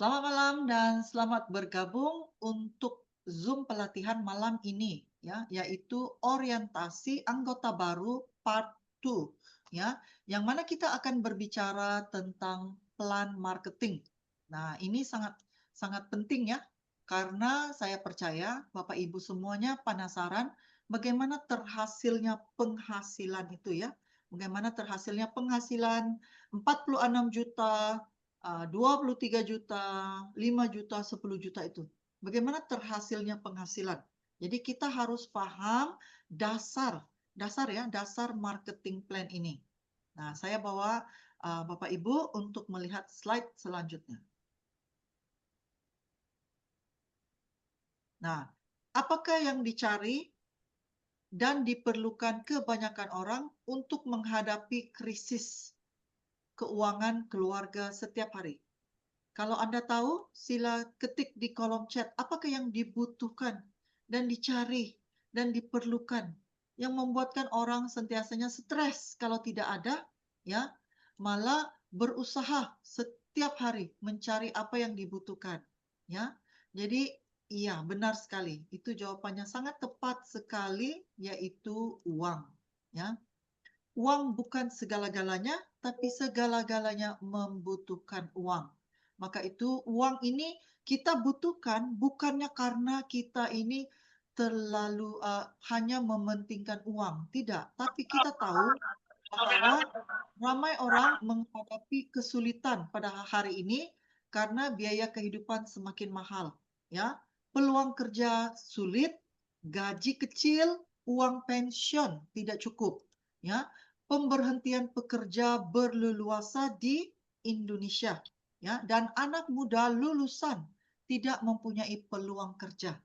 Selamat malam dan selamat bergabung untuk Zoom pelatihan malam ini ya, yaitu orientasi anggota baru part 2 ya, yang mana kita akan berbicara tentang plan marketing. Nah, ini sangat sangat penting ya, karena saya percaya Bapak Ibu semuanya penasaran bagaimana terhasilnya penghasilan itu ya. Bagaimana terhasilnya penghasilan 46 juta 23 juta, 5 juta, 10 juta itu. Bagaimana terhasilnya penghasilan. Jadi kita harus paham dasar marketing plan ini. Nah, saya bawa Bapak Ibu untuk melihat slide selanjutnya. Nah, apakah yang dicari dan diperlukan kebanyakan orang untuk menghadapi krisis keuangan keluarga setiap hari? Kalau Anda tahu, sila ketik di kolom chat apakah yang dibutuhkan dan dicari dan diperlukan yang membuatkan orang sentiasanya stres kalau tidak ada, ya, malah berusaha setiap hari mencari apa yang dibutuhkan, ya. Jadi, iya, benar sekali. Itu jawabannya sangat tepat sekali, yaitu uang, ya. Uang bukan segala-galanya, tapi segala-galanya membutuhkan uang. Maka itu uang ini kita butuhkan bukannya karena kita ini terlalu hanya mementingkan uang, tidak. Tapi kita tahu bahwa ramai orang menghadapi kesulitan pada hari ini karena biaya kehidupan semakin mahal, ya. Peluang kerja sulit, gaji kecil, uang pensiun tidak cukup, ya. Pemberhentian pekerja berleluasa di Indonesia, ya, dan anak muda lulusan tidak mempunyai peluang kerja.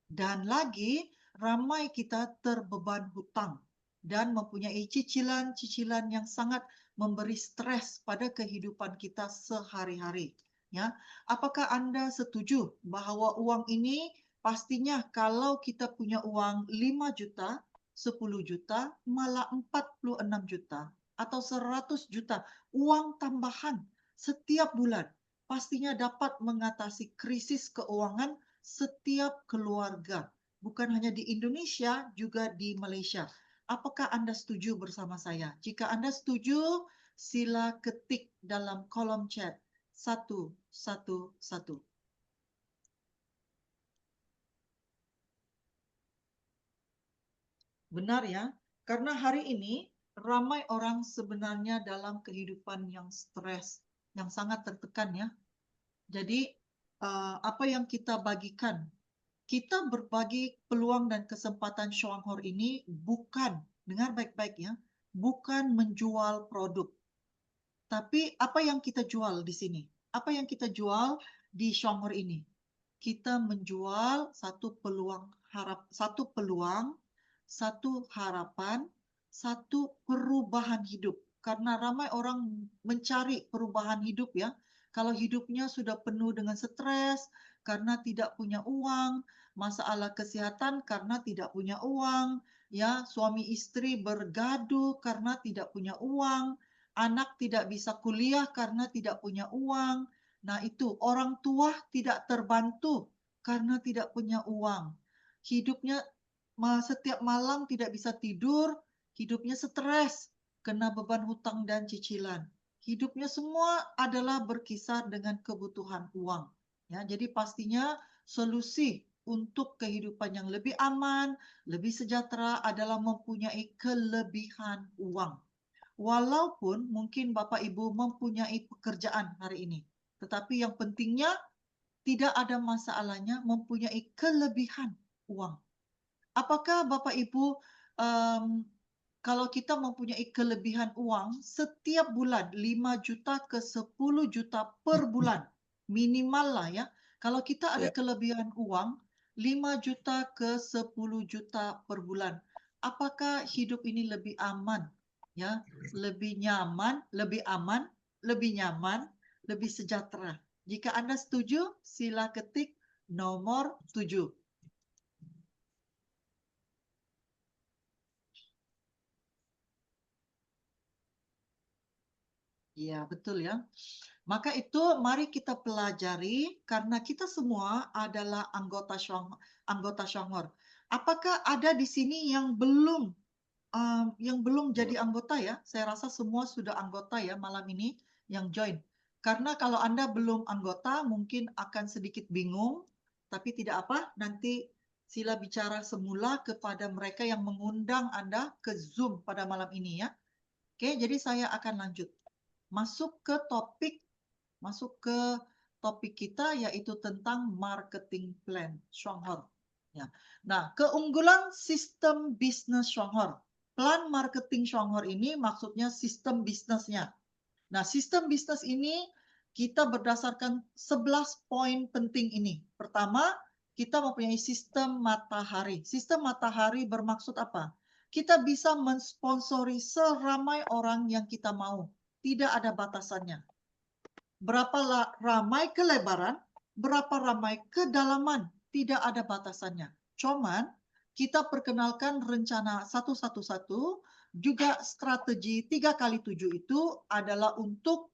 Dan lagi, ramai kita terbeban hutang dan mempunyai cicilan-cicilan yang sangat memberi stres pada kehidupan kita sehari-hari. Ya, apakah Anda setuju bahwa uang ini pastinya kalau kita punya uang 5 juta, 10 juta, malah 46 juta atau 100 juta uang tambahan setiap bulan pastinya dapat mengatasi krisis keuangan setiap keluarga, bukan hanya di Indonesia, juga di Malaysia. Apakah Anda setuju bersama saya? Jika Anda setuju, sila ketik dalam kolom chat 111. Benar ya, karena hari ini ramai orang sebenarnya dalam kehidupan yang stres, yang sangat tertekan ya. Jadi, apa yang kita bagikan, kita berbagi peluang dan kesempatan Shanghor ini bukan, dengar baik-baik ya, bukan menjual produk. Tapi apa yang kita jual di sini? Apa yang kita jual di Shanghor ini? Kita menjual satu harapan, satu perubahan hidup. Karena ramai orang mencari perubahan hidup ya. Kalau hidupnya sudah penuh dengan stres karena tidak punya uang, masalah kesehatan karena tidak punya uang, ya, suami istri bergaduh karena tidak punya uang, anak tidak bisa kuliah karena tidak punya uang. Nah, itu orang tua tidak terbantu karena tidak punya uang. Hidupnya setiap malam tidak bisa tidur, hidupnya stres, kena beban hutang dan cicilan. Hidupnya semua adalah berkisar dengan kebutuhan uang. Ya, jadi pastinya solusi untuk kehidupan yang lebih aman, lebih sejahtera adalah mempunyai kelebihan uang. Walaupun mungkin Bapak Ibu mempunyai pekerjaan hari ini, tetapi yang pentingnya tidak ada masalahnya mempunyai kelebihan uang. Apakah Bapak Ibu, em, kalau kita mempunyai kelebihan uang setiap bulan 5 juta ke 10 juta per bulan, minimal lah ya. Kalau kita ada Ya, kelebihan uang 5 juta ke 10 juta per bulan, apakah hidup ini lebih aman? Ya, lebih nyaman, lebih aman, lebih nyaman, lebih sejahtera. Jika Anda setuju, sila ketik nomor 7. Iya, betul ya. Maka itu mari kita pelajari karena kita semua adalah anggota Shongor. Apakah ada di sini yang belum jadi anggota ya? Saya rasa semua sudah anggota ya malam ini yang join. Karena kalau Anda belum anggota mungkin akan sedikit bingung, tapi tidak apa, nanti sila bicara semula kepada mereka yang mengundang Anda ke Zoom pada malam ini ya. Oke, jadi saya akan lanjut. Masuk ke topik Masuk ke topik kita yaitu tentang marketing plan Shonghor. Ya. Nah, keunggulan sistem bisnis Shonghor. Plan marketing Shonghor ini maksudnya sistem bisnisnya. Nah, sistem bisnis ini kita berdasarkan 11 poin penting ini. Pertama, kita mempunyai sistem matahari. Sistem matahari bermaksud apa? Kita bisa mensponsori seramai orang yang kita mau. Tidak ada batasannya. Berapa ramai kelebaran, berapa ramai kedalaman, tidak ada batasannya. Cuman kita perkenalkan rencana 111, juga strategi 3x7 itu adalah untuk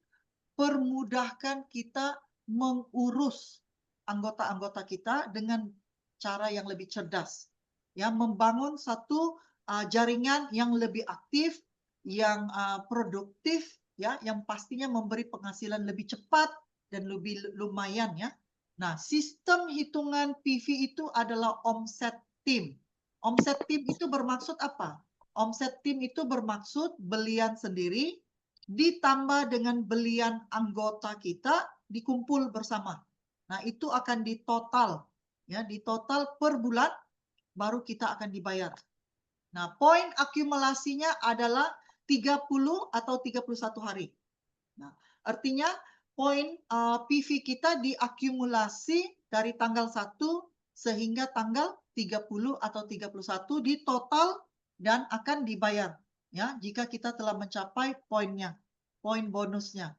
permudahkan kita mengurus anggota-anggota kita dengan cara yang lebih cerdas. Ya, membangun satu jaringan yang lebih aktif, yang produktif, ya, yang pastinya memberi penghasilan lebih cepat dan lebih lumayan ya. Nah, sistem hitungan PV itu adalah omset tim. Omset tim itu bermaksud apa? Omset tim itu bermaksud belian sendiri ditambah dengan belian anggota kita dikumpul bersama. Nah, itu akan ditotal ya, ditotal per bulan baru kita akan dibayar. Nah, poin akumulasinya adalah 30 atau 31 hari. Nah, artinya poin PV kita diakumulasi dari tanggal 1 sehingga tanggal 30 atau 31 di total dan akan dibayar ya jika kita telah mencapai poinnya, poin bonusnya.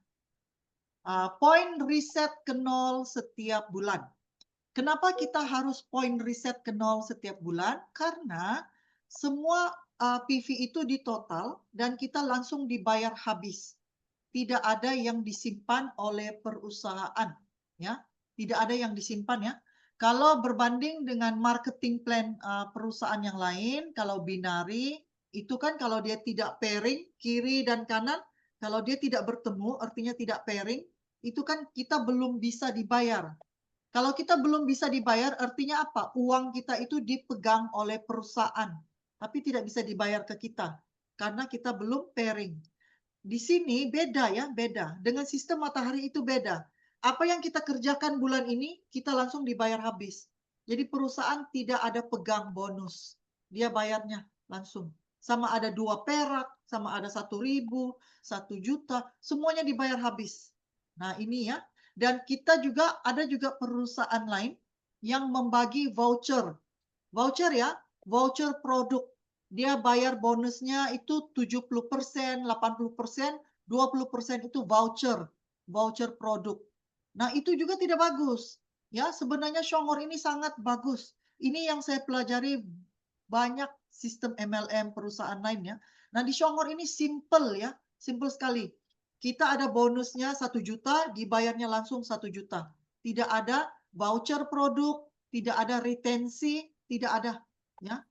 Poin riset ke 0 setiap bulan. Kenapa kita harus poin riset ke 0 setiap bulan? Karena semua PV itu ditotal dan kita langsung dibayar habis. Tidak ada yang disimpan oleh perusahaan, ya. Tidak ada yang disimpan ya. Kalau berbanding dengan marketing plan perusahaan yang lain, kalau binari itu kan kalau dia tidak pairing kiri dan kanan, kalau dia tidak bertemu artinya tidak pairing, itu kan kita belum bisa dibayar. Kalau kita belum bisa dibayar artinya apa? Uang kita itu dipegang oleh perusahaan, tapi tidak bisa dibayar ke kita karena kita belum pairing. Di sini beda ya, beda. Dengan sistem matahari itu beda. Apa yang kita kerjakan bulan ini, kita langsung dibayar habis. Jadi perusahaan tidak ada pegang bonus. Dia bayarnya langsung. Sama ada 2 perak, sama ada 1.000, 1 juta, semuanya dibayar habis. Nah ini ya. Dan kita juga ada juga perusahaan lain yang membagi voucher. Voucher ya, voucher produk. Dia bayar bonusnya itu 70%, 80%, 20% itu voucher, voucher produk. Nah, itu juga tidak bagus. Ya, sebenarnya Shongor ini sangat bagus. Ini yang saya pelajari banyak sistem MLM perusahaan lainnya. Nah, di Shongor ini simple ya, simple sekali. Kita ada bonusnya 1 juta, dibayarnya langsung 1 juta. Tidak ada voucher produk, tidak ada retensi, tidak ada ya.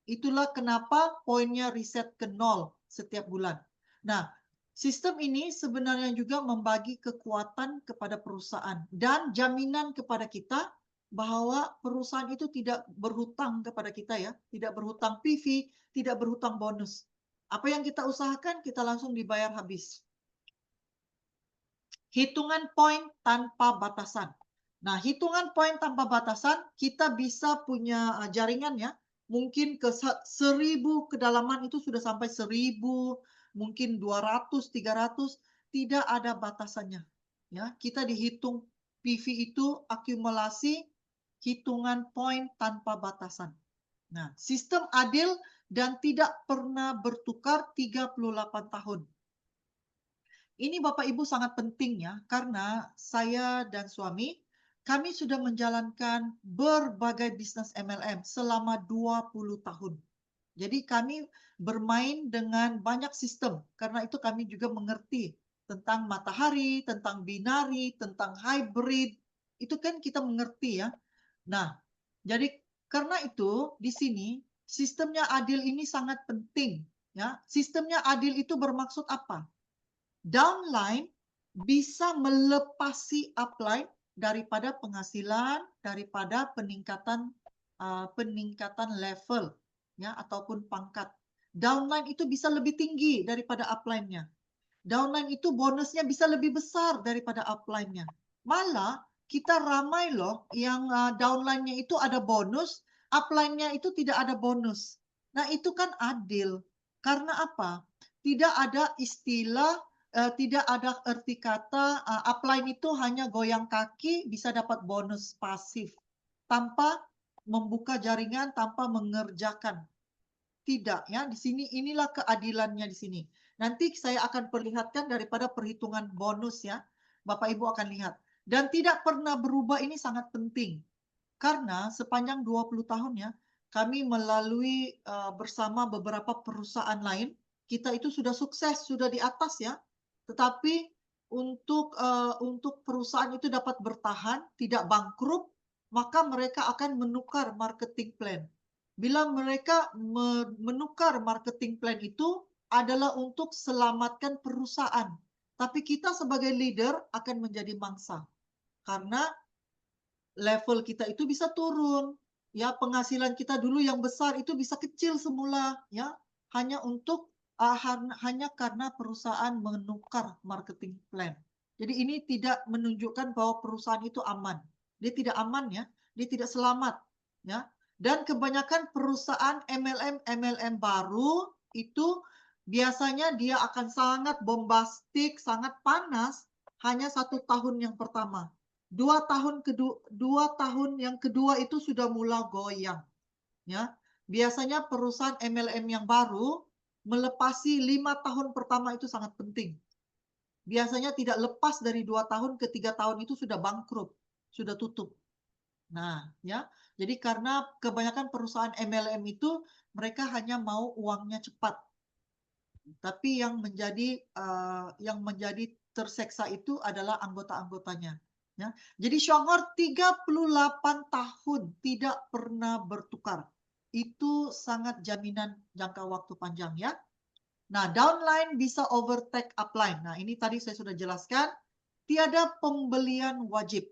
Itulah kenapa poinnya riset ke 0 setiap bulan. Nah, sistem ini sebenarnya juga membagi kekuatan kepada perusahaan dan jaminan kepada kita bahwa perusahaan itu tidak berhutang kepada kita ya, tidak berhutang PV, tidak berhutang bonus. Apa yang kita usahakan kita langsung dibayar habis. Hitungan poin tanpa batasan. Nah, hitungan poin tanpa batasan kita bisa punya jaringan ya. Mungkin ke 1.000 kedalaman itu sudah sampai 1.000, mungkin 200, 300, tidak ada batasannya. Ya, kita dihitung PV itu akumulasi hitungan poin tanpa batasan. Nah, sistem adil dan tidak pernah bertukar 38 tahun. Ini Bapak Ibu sangat penting ya, karena saya dan suami, kami sudah menjalankan berbagai bisnis MLM selama 20 tahun. Jadi kami bermain dengan banyak sistem, karena itu kami juga mengerti tentang matahari, tentang binari, tentang hybrid, itu kan kita mengerti ya. Nah, jadi karena itu di sini sistemnya adil ini sangat penting ya. Sistemnya adil itu bermaksud apa? Downline bisa melepasi upline daripada penghasilan, daripada peningkatan level ya ataupun pangkat. Downline itu bisa lebih tinggi daripada upline-nya. Downline itu bonusnya bisa lebih besar daripada upline-nya. Malah kita ramai loh yang downline-nya itu ada bonus, upline-nya itu tidak ada bonus. Nah, itu kan adil. Karena apa? Tidak ada istilah, tidak ada arti kata upline itu hanya goyang kaki bisa dapat bonus pasif tanpa membuka jaringan, tanpa mengerjakan. Tidak ya, di sini inilah keadilannya di sini. Nanti saya akan perlihatkan daripada perhitungan bonus ya. Bapak Ibu akan lihat. Dan tidak pernah berubah ini sangat penting. Karena sepanjang 20 tahun ya, kami melalui bersama beberapa perusahaan lain, kita itu sudah sukses, sudah di atas ya. Tetapi untuk perusahaan itu dapat bertahan, tidak bangkrut, maka mereka akan menukar marketing plan. Bila mereka menukar marketing plan itu adalah untuk selamatkan perusahaan. Tapi kita sebagai leader akan menjadi mangsa. Karena level kita itu bisa turun. Ya, penghasilan kita dulu yang besar itu bisa kecil semula, ya. Hanya karena perusahaan menukar marketing plan. Jadi ini tidak menunjukkan bahwa perusahaan itu aman. Dia tidak aman ya, dia tidak selamat, ya. Dan kebanyakan perusahaan MLM baru itu biasanya dia akan sangat bombastik, sangat panas hanya 1 tahun yang pertama. 2 tahun yang kedua itu sudah mulai goyang, ya. Biasanya perusahaan MLM yang baru melepasi 5 tahun pertama itu sangat penting. Biasanya tidak lepas dari 2 tahun ke 3 tahun itu sudah bangkrut, sudah tutup. Nah, ya. Jadi karena kebanyakan perusahaan MLM itu mereka hanya mau uangnya cepat. Tapi yang menjadi terseksa itu adalah anggota-anggotanya. Ya. Jadi Songhor 38 tahun tidak pernah bertukar. Itu sangat jaminan jangka waktu panjang ya. Nah, downline bisa overtake upline. Nah, ini tadi saya sudah jelaskan. Tiada pembelian wajib.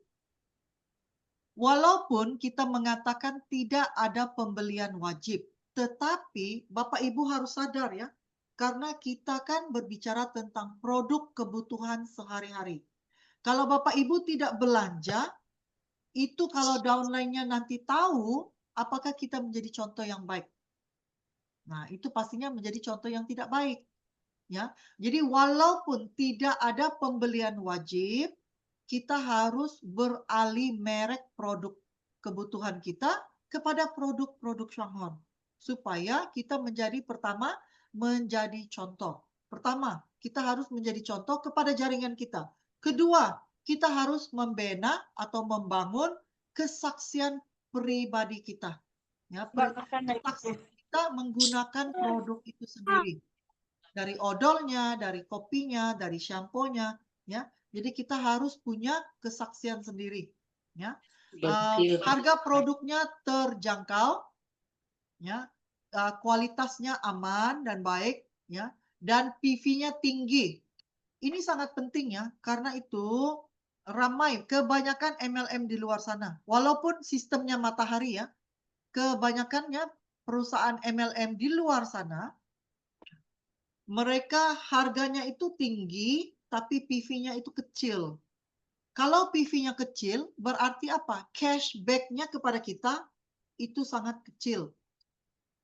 Walaupun kita mengatakan tidak ada pembelian wajib, tetapi Bapak Ibu harus sadar ya, karena kita kan berbicara tentang produk kebutuhan sehari-hari. Kalau Bapak Ibu tidak belanja, itu kalau downline-nya nanti tahu, apakah kita menjadi contoh yang baik? Nah, itu pastinya menjadi contoh yang tidak baik. Ya, jadi walaupun tidak ada pembelian wajib, kita harus beralih merek produk kebutuhan kita kepada produk-produk Songhor supaya kita menjadi contoh. Pertama, kita harus menjadi contoh kepada jaringan kita. Kedua, kita harus membina atau membangun kesaksian pribadi kita. Ya, kesaksian kita menggunakan produk itu sendiri. Dari odolnya, dari kopinya, dari shampoo-nya, ya. Jadi kita harus punya kesaksian sendiri, ya. Harga produknya terjangkau, ya. Kualitasnya aman dan baik, ya. Dan PV-nya tinggi. Ini sangat penting ya, karena itu ramai kebanyakan MLM di luar sana. Walaupun sistemnya matahari ya, kebanyakannya perusahaan MLM di luar sana mereka harganya itu tinggi, tapi PV-nya itu kecil. Kalau PV-nya kecil, berarti apa? Cashback-nya kepada kita itu sangat kecil.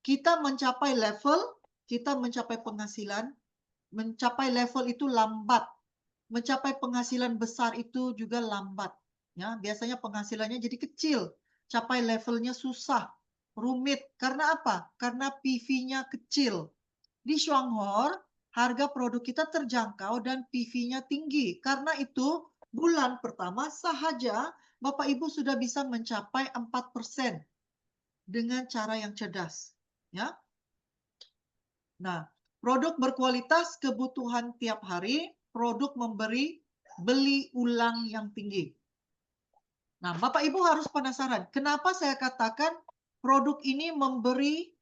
Kita mencapai penghasilan, mencapai level itu lambat. Mencapai penghasilan besar itu juga lambat. Ya, biasanya penghasilannya jadi kecil. Capai levelnya susah, rumit. Karena apa? Karena PV-nya kecil. Di Songhor, harga produk kita terjangkau dan PV-nya tinggi. Karena itu, bulan pertama sahaja Bapak Ibu sudah bisa mencapai 4% dengan cara yang cerdas. Ya. Nah, produk berkualitas kebutuhan tiap hari, produk memberi beli ulang yang tinggi. Nah, Bapak Ibu harus penasaran, kenapa saya katakan produk ini memberi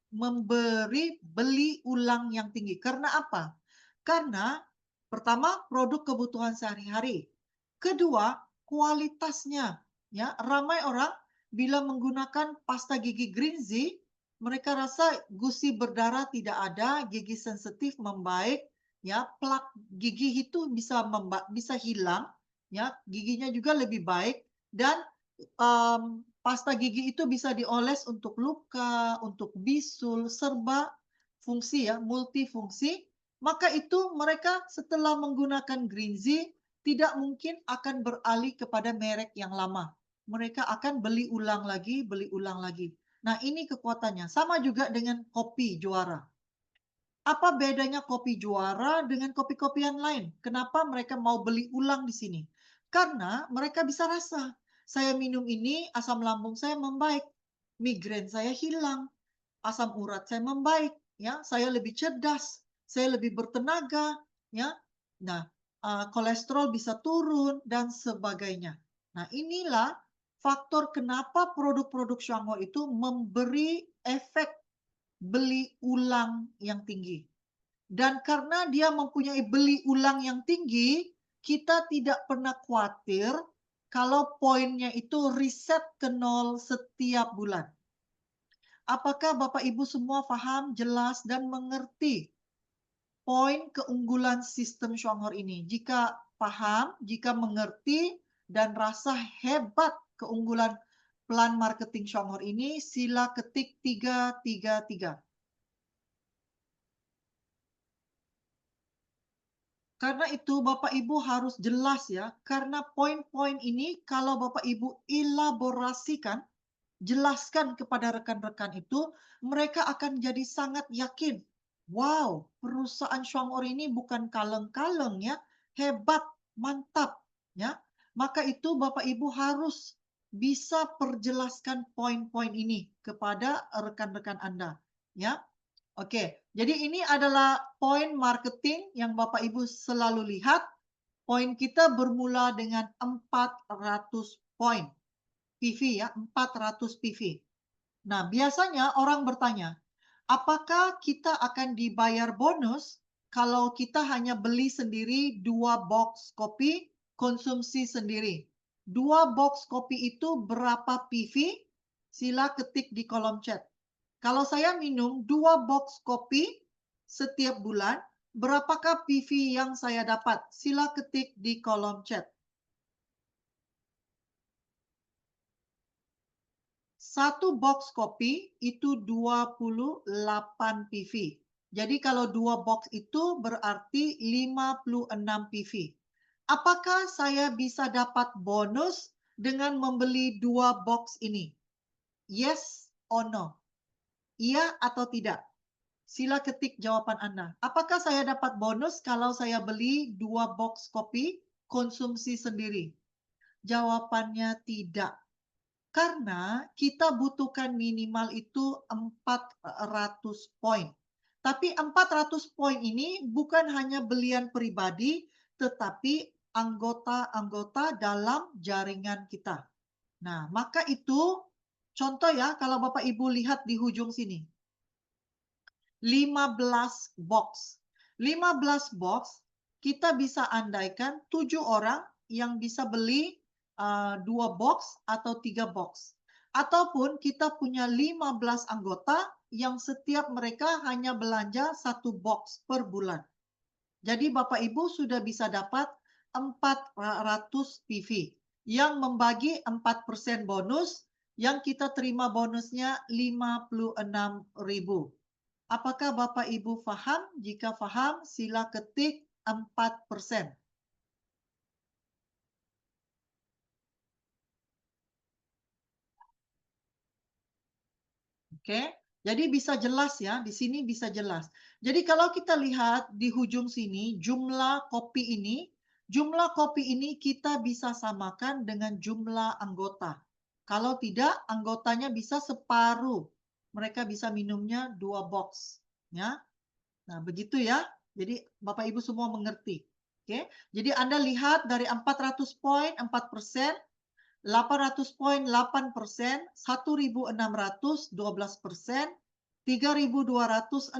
beli ulang yang tinggi? Karena apa? Karena pertama, produk kebutuhan sehari-hari. Kedua, kualitasnya. Ya, ramai orang bila menggunakan pasta gigi Greenzy, mereka rasa gusi berdarah tidak ada, gigi sensitif membaik, ya, plak gigi itu bisa hilang, ya, giginya juga lebih baik dan pasta gigi itu bisa dioles untuk luka, untuk bisul, serba fungsi ya, multifungsi. Maka itu mereka setelah menggunakan Greenzy tidak mungkin akan beralih kepada merek yang lama. Mereka akan beli ulang lagi, beli ulang lagi. Nah, ini kekuatannya. Sama juga dengan kopi Juara. Apa bedanya kopi Juara dengan kopi-kopi yang lain? Kenapa mereka mau beli ulang di sini? Karena mereka bisa rasa, saya minum ini asam lambung saya membaik, migrain saya hilang, asam urat saya membaik, ya, saya lebih cerdas, saya lebih bertenaga, ya. Nah, kolesterol bisa turun dan sebagainya. Nah, inilah faktor kenapa produk-produk Shanghai itu memberi efek beli ulang yang tinggi. Dan karena dia mempunyai beli ulang yang tinggi, kita tidak pernah khawatir kalau poinnya itu reset ke nol setiap bulan. Apakah Bapak Ibu semua paham, jelas, dan mengerti poin keunggulan sistem Shanghai ini? Jika paham, jika mengerti, dan rasa hebat keunggulan plan marketing Shanghai ini, sila ketik 333. Karena itu Bapak Ibu harus jelas ya, karena poin-poin ini kalau Bapak Ibu elaborasikan, jelaskan kepada rekan-rekan itu, mereka akan jadi sangat yakin. Wow, perusahaan Shanghai ini bukan kaleng-kaleng ya, hebat, mantap ya. Maka itu Bapak Ibu harus bisa perjelaskan poin-poin ini kepada rekan-rekan Anda ya. Oke, jadi ini adalah poin marketing yang Bapak Ibu selalu lihat. Poin kita bermula dengan 400 poin PV ya, 400 PV. Nah, biasanya orang bertanya, apakah kita akan dibayar bonus kalau kita hanya beli sendiri 2 box kopi konsumsi sendiri? 2 box kopi itu berapa PV? Sila ketik di kolom chat. Kalau saya minum 2 box kopi setiap bulan, berapakah PV yang saya dapat? Sila ketik di kolom chat. 1 box kopi itu 28 PV. Jadi kalau 2 box itu berarti 56 PV. Apakah saya bisa dapat bonus dengan membeli 2 box ini? Yes or no? Iya atau tidak? Sila ketik jawaban Anda. Apakah saya dapat bonus kalau saya beli 2 box kopi konsumsi sendiri? Jawabannya tidak. Karena kita butuhkan minimal itu 400 poin. Tapi 400 poin ini bukan hanya belian pribadi, tetapi anggota-anggota dalam jaringan kita. Nah, maka itu contoh ya, kalau Bapak Ibu lihat di ujung sini. 15 box. 15 box kita bisa andaikan 7 orang yang bisa beli 2 box atau 3 box. Ataupun kita punya 15 anggota yang setiap mereka hanya belanja 1 box per bulan. Jadi Bapak Ibu sudah bisa dapat 400 PV yang membagi 4% bonus yang kita terima bonusnya 56.000. Apakah Bapak Ibu paham? Jika paham, sila ketik 4%. Oke, jadi bisa jelas ya, di sini bisa jelas. Jadi kalau kita lihat di ujung sini, jumlah kopi ini kita bisa samakan dengan jumlah anggota. Kalau tidak, anggotanya bisa separuh. Mereka bisa minumnya 2 box. Ya. Nah, begitu ya. Jadi Bapak Ibu semua mengerti. Oke, jadi Anda lihat dari 400 poin 4%, 800 poin 8%, 1.600 12%, 3.216%,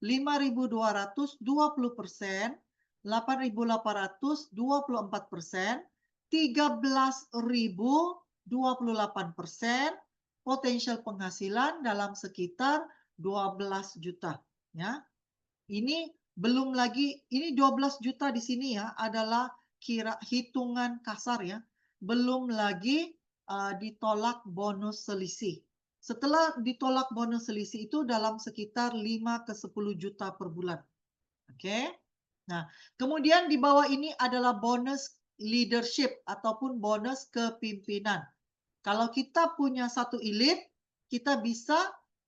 5.200 20%, 8.800 24%, 13.000 28%, potensial penghasilan dalam sekitar 12 juta. Ya, ini belum lagi, ini 12 juta di sini ya adalah hitungan kasar ya. Belum lagi ditolak bonus selisih. Setelah ditolak bonus selisih itu dalam sekitar 5 ke 10 juta per bulan. Oke. Nah, kemudian di bawah ini adalah bonus leadership ataupun bonus kepimpinan. Kalau kita punya satu elit, kita bisa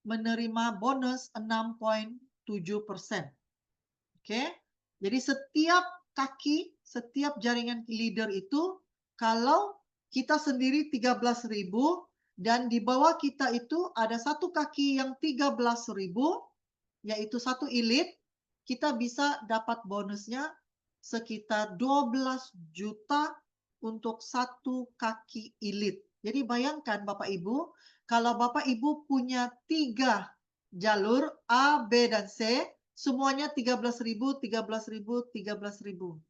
menerima bonus 6,7%. Oke. Jadi setiap kaki, setiap jaringan leader itu kalau kita sendiri 13.000 dan di bawah kita itu ada satu kaki yang 13.000, yaitu satu elit, kita bisa dapat bonusnya sekitar 12 juta untuk satu kaki elit. Jadi bayangkan Bapak Ibu, kalau Bapak Ibu punya 3 jalur A, B, dan C, semuanya 13.000, 13.000, 13.000.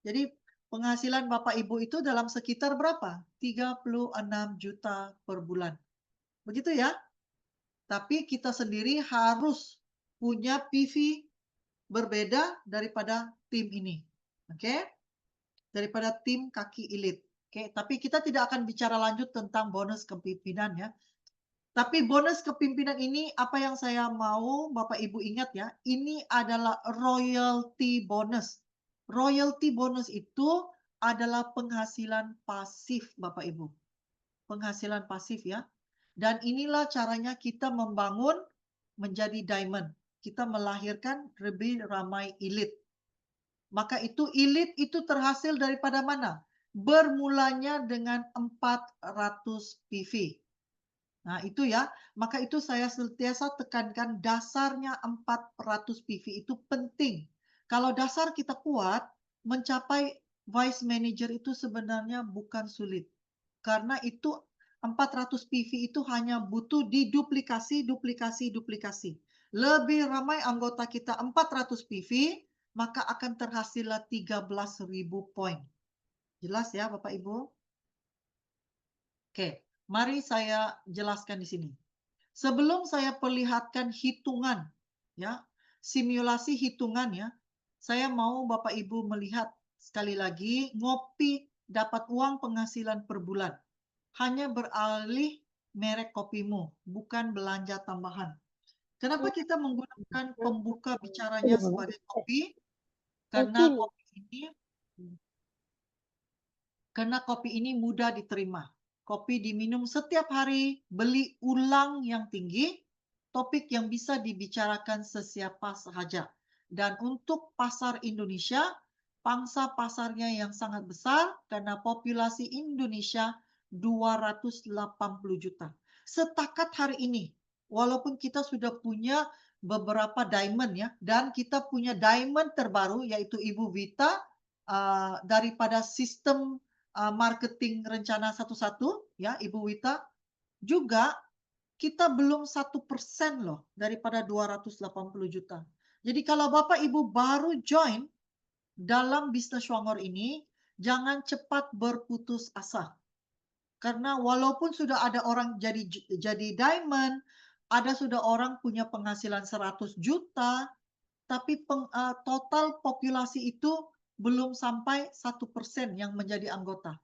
Jadi penghasilan Bapak Ibu itu dalam sekitar berapa? 36 juta per bulan. Begitu ya? Tapi kita sendiri harus punya PV berbeda daripada tim ini. Oke? Daripada tim kaki elit. Oke, tapi kita tidak akan bicara lanjut tentang bonus kepimpinan ya. Tapi bonus kepimpinan ini apa yang saya mau Bapak Ibu ingat ya, ini adalah royalty bonus. Royalty bonus itu adalah penghasilan pasif Bapak Ibu. Penghasilan pasif ya. Dan inilah caranya kita membangun menjadi diamond. Kita melahirkan lebih ramai elit. Maka itu elit itu terhasil daripada mana? Bermulanya dengan 400 PV. Nah, itu ya. Maka itu saya senantiasa tekankan dasarnya 400 PV itu penting. Kalau dasar kita kuat, mencapai vice manager itu sebenarnya bukan sulit. Karena itu 400 PV itu hanya butuh diduplikasi, duplikasi, duplikasi. Lebih ramai anggota kita 400 PV, maka akan terhasillah 13.000 poin. Jelas ya Bapak Ibu? Oke, mari saya jelaskan di sini. Sebelum saya perlihatkan hitungan, ya, simulasi hitungan ya, saya mau Bapak Ibu melihat sekali lagi ngopi dapat uang penghasilan per bulan. Hanya beralih merek kopimu, bukan belanja tambahan. Kenapa kita menggunakan pembuka bicaranya sebagai kopi? Karena kopi ini mudah diterima. Kopi diminum setiap hari, beli ulang yang tinggi, topik yang bisa dibicarakan sesiapa sahaja. Dan untuk pasar Indonesia, pangsa pasarnya yang sangat besar karena populasi Indonesia 280 juta. Setakat hari ini, walaupun kita sudah punya beberapa diamond ya, dan kita punya diamond terbaru yaitu Ibu Vita daripada sistem marketing rencana 1-1 ya Ibu Wita, juga kita belum 1% loh daripada 280 juta. Jadi kalau Bapak Ibu baru join dalam bisnis Schwangor ini, jangan cepat berputus asa. Karena walaupun sudah ada orang jadi diamond, ada sudah orang punya penghasilan 100 juta, tapi total populasi itu belum sampai 1% yang menjadi anggota.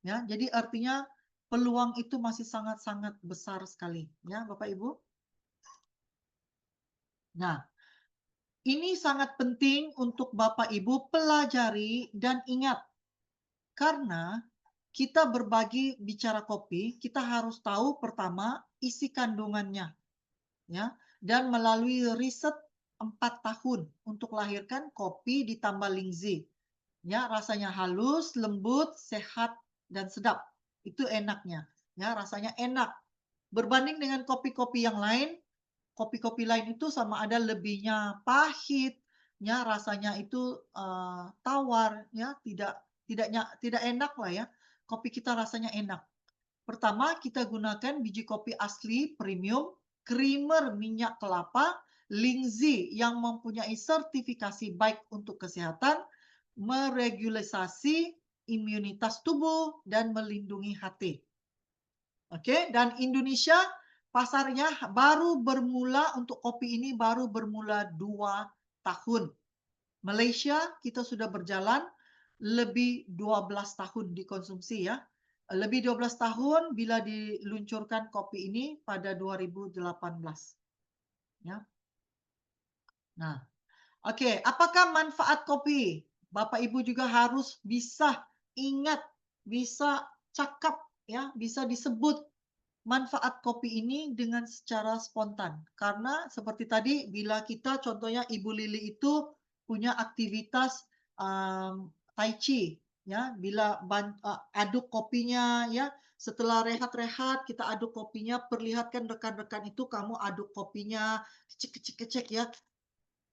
Ya, jadi artinya peluang itu masih sangat-sangat besar sekali, ya Bapak Ibu. Nah, ini sangat penting untuk Bapak Ibu pelajari dan ingat. Karena kita berbagi bicara kopi, kita harus tahu pertama isi kandungannya, ya. Dan melalui riset 4 tahun untuk lahirkan kopi ditambah lingzi. Ya, rasanya halus, lembut, sehat, dan sedap. Itu enaknya. Ya, rasanya enak. Berbanding dengan kopi-kopi yang lain, kopi-kopi lain itu sama ada lebihnya pahit, ya rasanya itu tawar, ya tidak enak lah ya. Kopi kita rasanya enak. Pertama, kita gunakan biji kopi asli premium, creamer minyak kelapa, Lindsay yang mempunyai sertifikasi baik untuk kesehatan, meregulasi imunitas tubuh, dan melindungi hati. Oke, dan Indonesia pasarnya baru bermula untuk kopi ini baru bermula 2 tahun. Malaysia kita sudah berjalan lebih 12 tahun dikonsumsi ya. Lebih 12 tahun bila diluncurkan kopi ini pada 2018. Ya. Nah, oke, apakah manfaat kopi? Bapak Ibu juga harus bisa ingat, bisa cakap ya, bisa disebut manfaat kopi ini dengan secara spontan. Karena seperti tadi bila kita contohnya Ibu Lili itu punya aktivitas tai chi ya, bila aduk kopinya ya, setelah rehat-rehat kita aduk kopinya, perlihatkan rekan-rekan itu kamu aduk kopinya, kecek-kecek ya.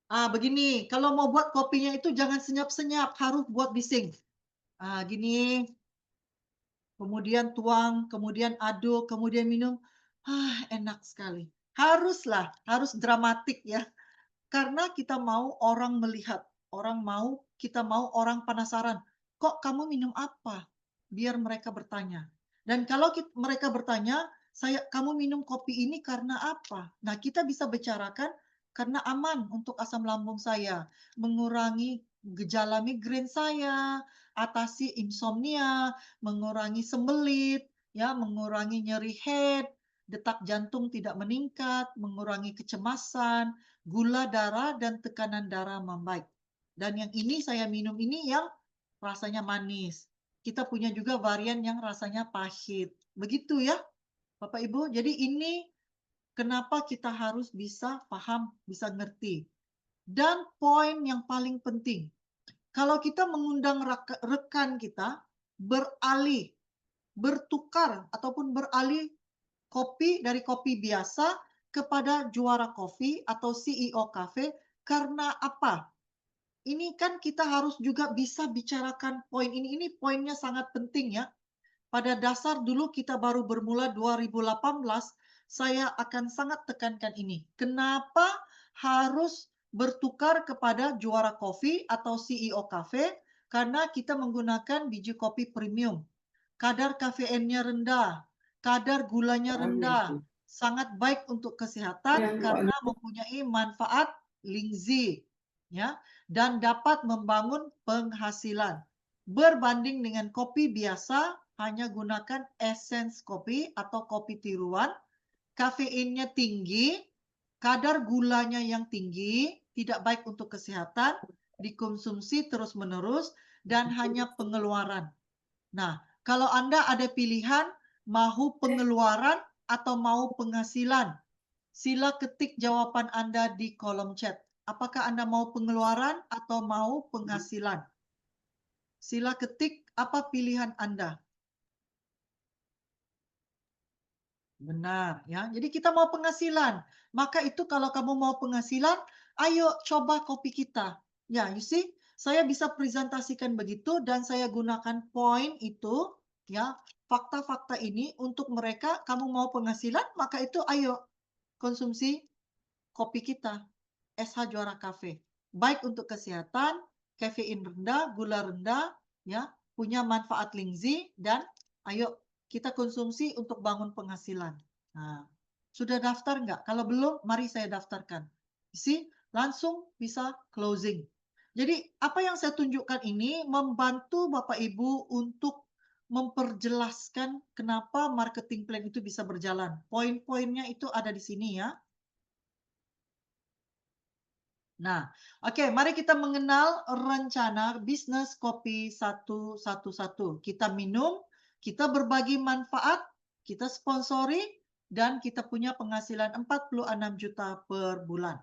Begini, kalau mau buat kopinya itu jangan senyap-senyap, harus buat bising. Gini, kemudian tuang, kemudian aduk, kemudian minum. Enak sekali. Harus dramatik ya. Karena kita mau orang melihat, kita mau orang penasaran. Kok kamu minum apa? Biar mereka bertanya. Dan kalau mereka bertanya, kamu minum kopi ini karena apa? Nah, kita bisa bicarakan karena aman untuk asam lambung saya, mengurangi gejala migrain saya, atasi insomnia, mengurangi sembelit, ya, mengurangi nyeri head, detak jantung tidak meningkat, mengurangi kecemasan, gula darah dan tekanan darah membaik. Dan yang ini saya minum ini yang rasanya manis. Kita punya juga varian yang rasanya pahit. Begitu ya, Bapak Ibu. Jadi ini kenapa kita harus bisa paham, bisa ngerti. Dan poin yang paling penting, kalau kita mengundang rekan kita beralih, bertukar ataupun beralih kopi dari kopi biasa kepada Juara Kopi atau CEO Cafe karena apa? Ini kan kita harus juga bisa bicarakan poin ini. Ini poinnya sangat penting ya. Pada dasar dulu kita baru bermula 2018, saya akan sangat tekankan ini. Kenapa harus bertukar kepada Juara Kopi atau CEO Cafe? Karena kita menggunakan biji kopi premium. Kadar kafeinnya rendah, kadar gulanya rendah, sangat baik untuk kesehatan karena mempunyai manfaat Lindsay ya dan dapat membangun penghasilan. Berbanding dengan kopi biasa, hanya gunakan essence kopi atau kopi tiruan, kafeinnya tinggi, kadar gulanya yang tinggi, tidak baik untuk kesehatan, dikonsumsi terus-menerus, dan hanya pengeluaran. Nah, kalau Anda ada pilihan mau pengeluaran atau mau penghasilan, sila ketik jawaban Anda di kolom chat. Apakah Anda mau pengeluaran atau mau penghasilan? Sila ketik apa pilihan Anda. Benar, ya. Jadi kita mau penghasilan. Maka itu kalau kamu mau penghasilan, ayo coba kopi kita. Ya, you see, saya bisa presentasikan begitu dan saya gunakan poin itu, ya, fakta-fakta ini untuk mereka, kamu mau penghasilan, maka itu ayo konsumsi kopi kita, SH Juara Cafe. Baik untuk kesehatan, kafein rendah, gula rendah, ya, punya manfaat Lindsay dan ayo kita konsumsi untuk bangun penghasilan. Nah, sudah daftar nggak? Kalau belum, mari saya daftarkan. See, langsung bisa closing. Jadi, apa yang saya tunjukkan ini membantu Bapak Ibu untuk memperjelaskan kenapa marketing plan itu bisa berjalan. Poin-poinnya itu ada di sini ya. Nah, oke, mari kita mengenal rencana bisnis kopi 111. Kita minum, kita berbagi manfaat, kita sponsori, dan kita punya penghasilan 46 juta per bulan.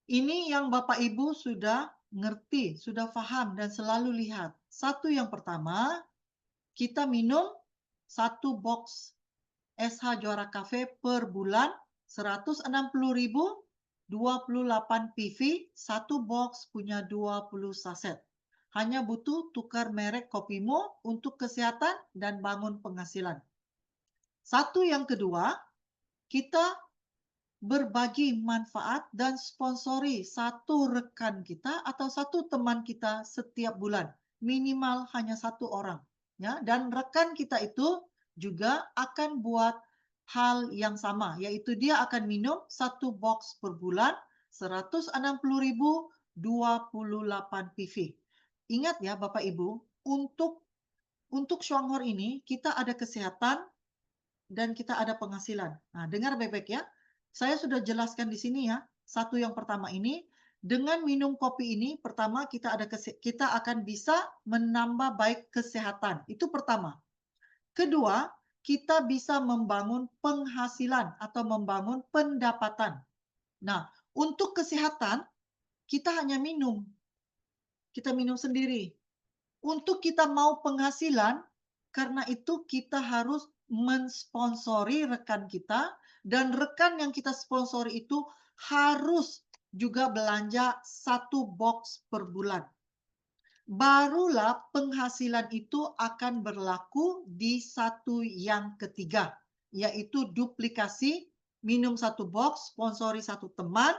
Ini yang Bapak Ibu sudah ngerti, sudah paham, dan selalu lihat. Satu yang pertama, kita minum satu box SH Juara Cafe per bulan 160.000 28 PV, satu box punya 20 saset. Hanya butuh tukar merek kopimu untuk kesehatan dan bangun penghasilan. Satu yang kedua, kita berbagi manfaat dan sponsori satu rekan kita atau satu teman kita setiap bulan. Minimal hanya satu orang. Ya, dan rekan kita itu juga akan buat hal yang sama, yaitu dia akan minum satu box per bulan, 160.000, 28 PV. Ingat ya Bapak Ibu, untuk Shuanghor ini kita ada kesehatan dan kita ada penghasilan. Nah, dengar baik-baik ya. Saya sudah jelaskan di sini ya. Satu yang pertama ini, dengan minum kopi ini, pertama kita akan bisa menambah baik kesehatan. Itu pertama. Kedua, kita bisa membangun penghasilan atau membangun pendapatan. Nah, untuk kesehatan, kita hanya minum. Kita minum sendiri. Untuk kita mau penghasilan, karena itu kita harus mensponsori rekan kita, dan rekan yang kita sponsori itu harus juga belanja satu box per bulan. Barulah penghasilan itu akan berlaku di satu yang ketiga, yaitu duplikasi, minum satu box, sponsori satu teman,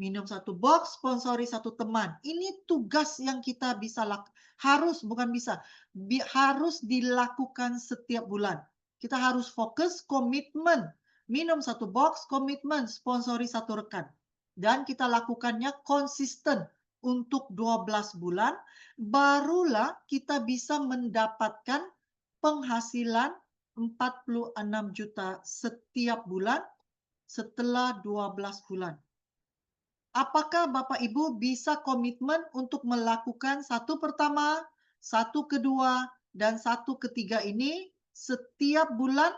minum satu box, sponsori satu teman. Ini tugas yang kita harus dilakukan setiap bulan. Kita harus fokus komitmen. Minum satu box, komitmen, sponsori satu rekan. Dan kita lakukannya konsisten untuk 12 bulan, barulah kita bisa mendapatkan penghasilan 46 juta setiap bulan setelah 12 bulan. Apakah Bapak Ibu bisa komitmen untuk melakukan satu pertama, satu kedua, dan satu ketiga ini setiap bulan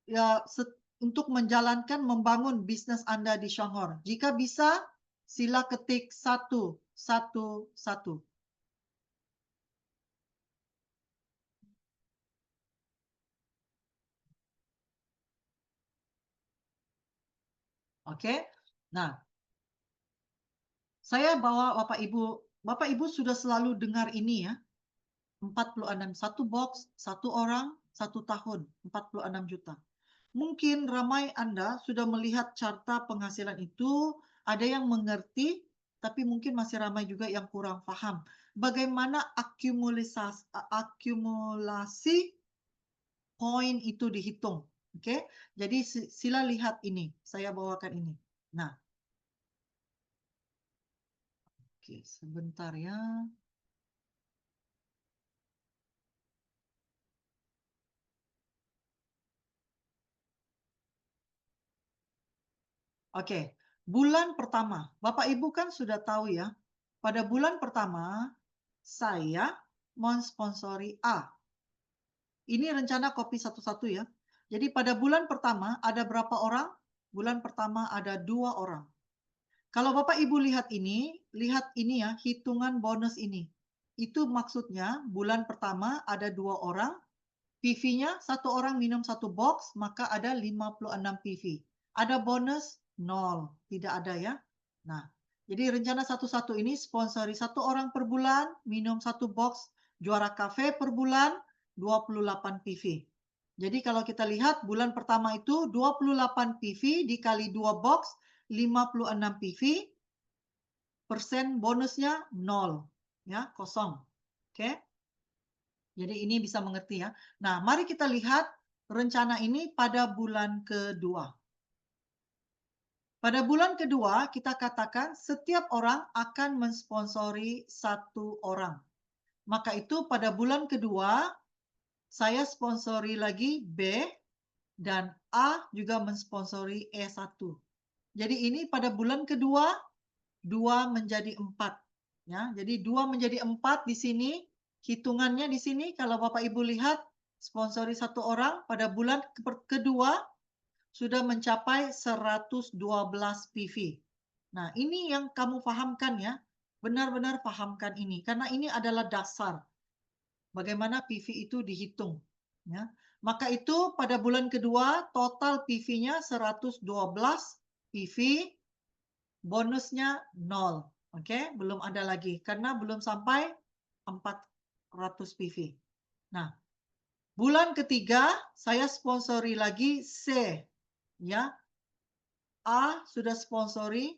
ya, untuk menjalankan membangun bisnis Anda di Shanghai? Jika bisa, sila ketik 111. Oke. Nah, saya bawa Bapak Ibu sudah selalu dengar ini ya. 46, satu box, satu orang, satu tahun, 46 juta. Mungkin ramai Anda sudah melihat carta penghasilan itu, ada yang mengerti, tapi mungkin masih ramai juga yang kurang paham. Bagaimana akumulasi poin itu dihitung. Oke, jadi sila lihat ini, saya bawakan ini. Nah, oke, sebentar ya. Oke, bulan pertama. Bapak Ibu kan sudah tahu ya, pada bulan pertama saya mensponsori A. Ini rencana kopi satu-satu ya. Jadi pada bulan pertama ada berapa orang? Bulan pertama ada 2 orang. Kalau Bapak Ibu lihat ini ya, hitungan bonus ini. Itu maksudnya bulan pertama ada 2 orang, PV-nya satu orang minum satu box, maka ada 56 PV. Ada bonus? 0, tidak ada ya. Nah, jadi rencana satu-satu ini sponsori satu orang per bulan, minum satu box, juara kafe per bulan, 28 PV. Jadi kalau kita lihat bulan pertama itu 28 PV dikali 2 box, 56 PV, persen bonusnya 0, ya, kosong. Oke. Jadi ini bisa mengerti ya. Nah, mari kita lihat rencana ini pada bulan kedua. Pada bulan kedua, kita katakan setiap orang akan mensponsori satu orang. Maka itu pada bulan kedua, saya sponsori lagi B, dan A juga mensponsori E1. Jadi ini pada bulan kedua, 2 menjadi 4. Ya, jadi 2 menjadi 4 di sini, hitungannya di sini kalau Bapak Ibu lihat, sponsori satu orang pada bulan kedua sudah mencapai 112 PV. Nah, ini yang kamu pahamkan ya. Benar-benar pahamkan ini karena ini adalah dasar bagaimana PV itu dihitung ya. Maka itu pada bulan kedua total PV-nya 112 PV bonusnya 0. Oke, belum ada lagi karena belum sampai 400 PV. Nah, bulan ketiga saya sponsori lagi C, ya. A sudah sponsori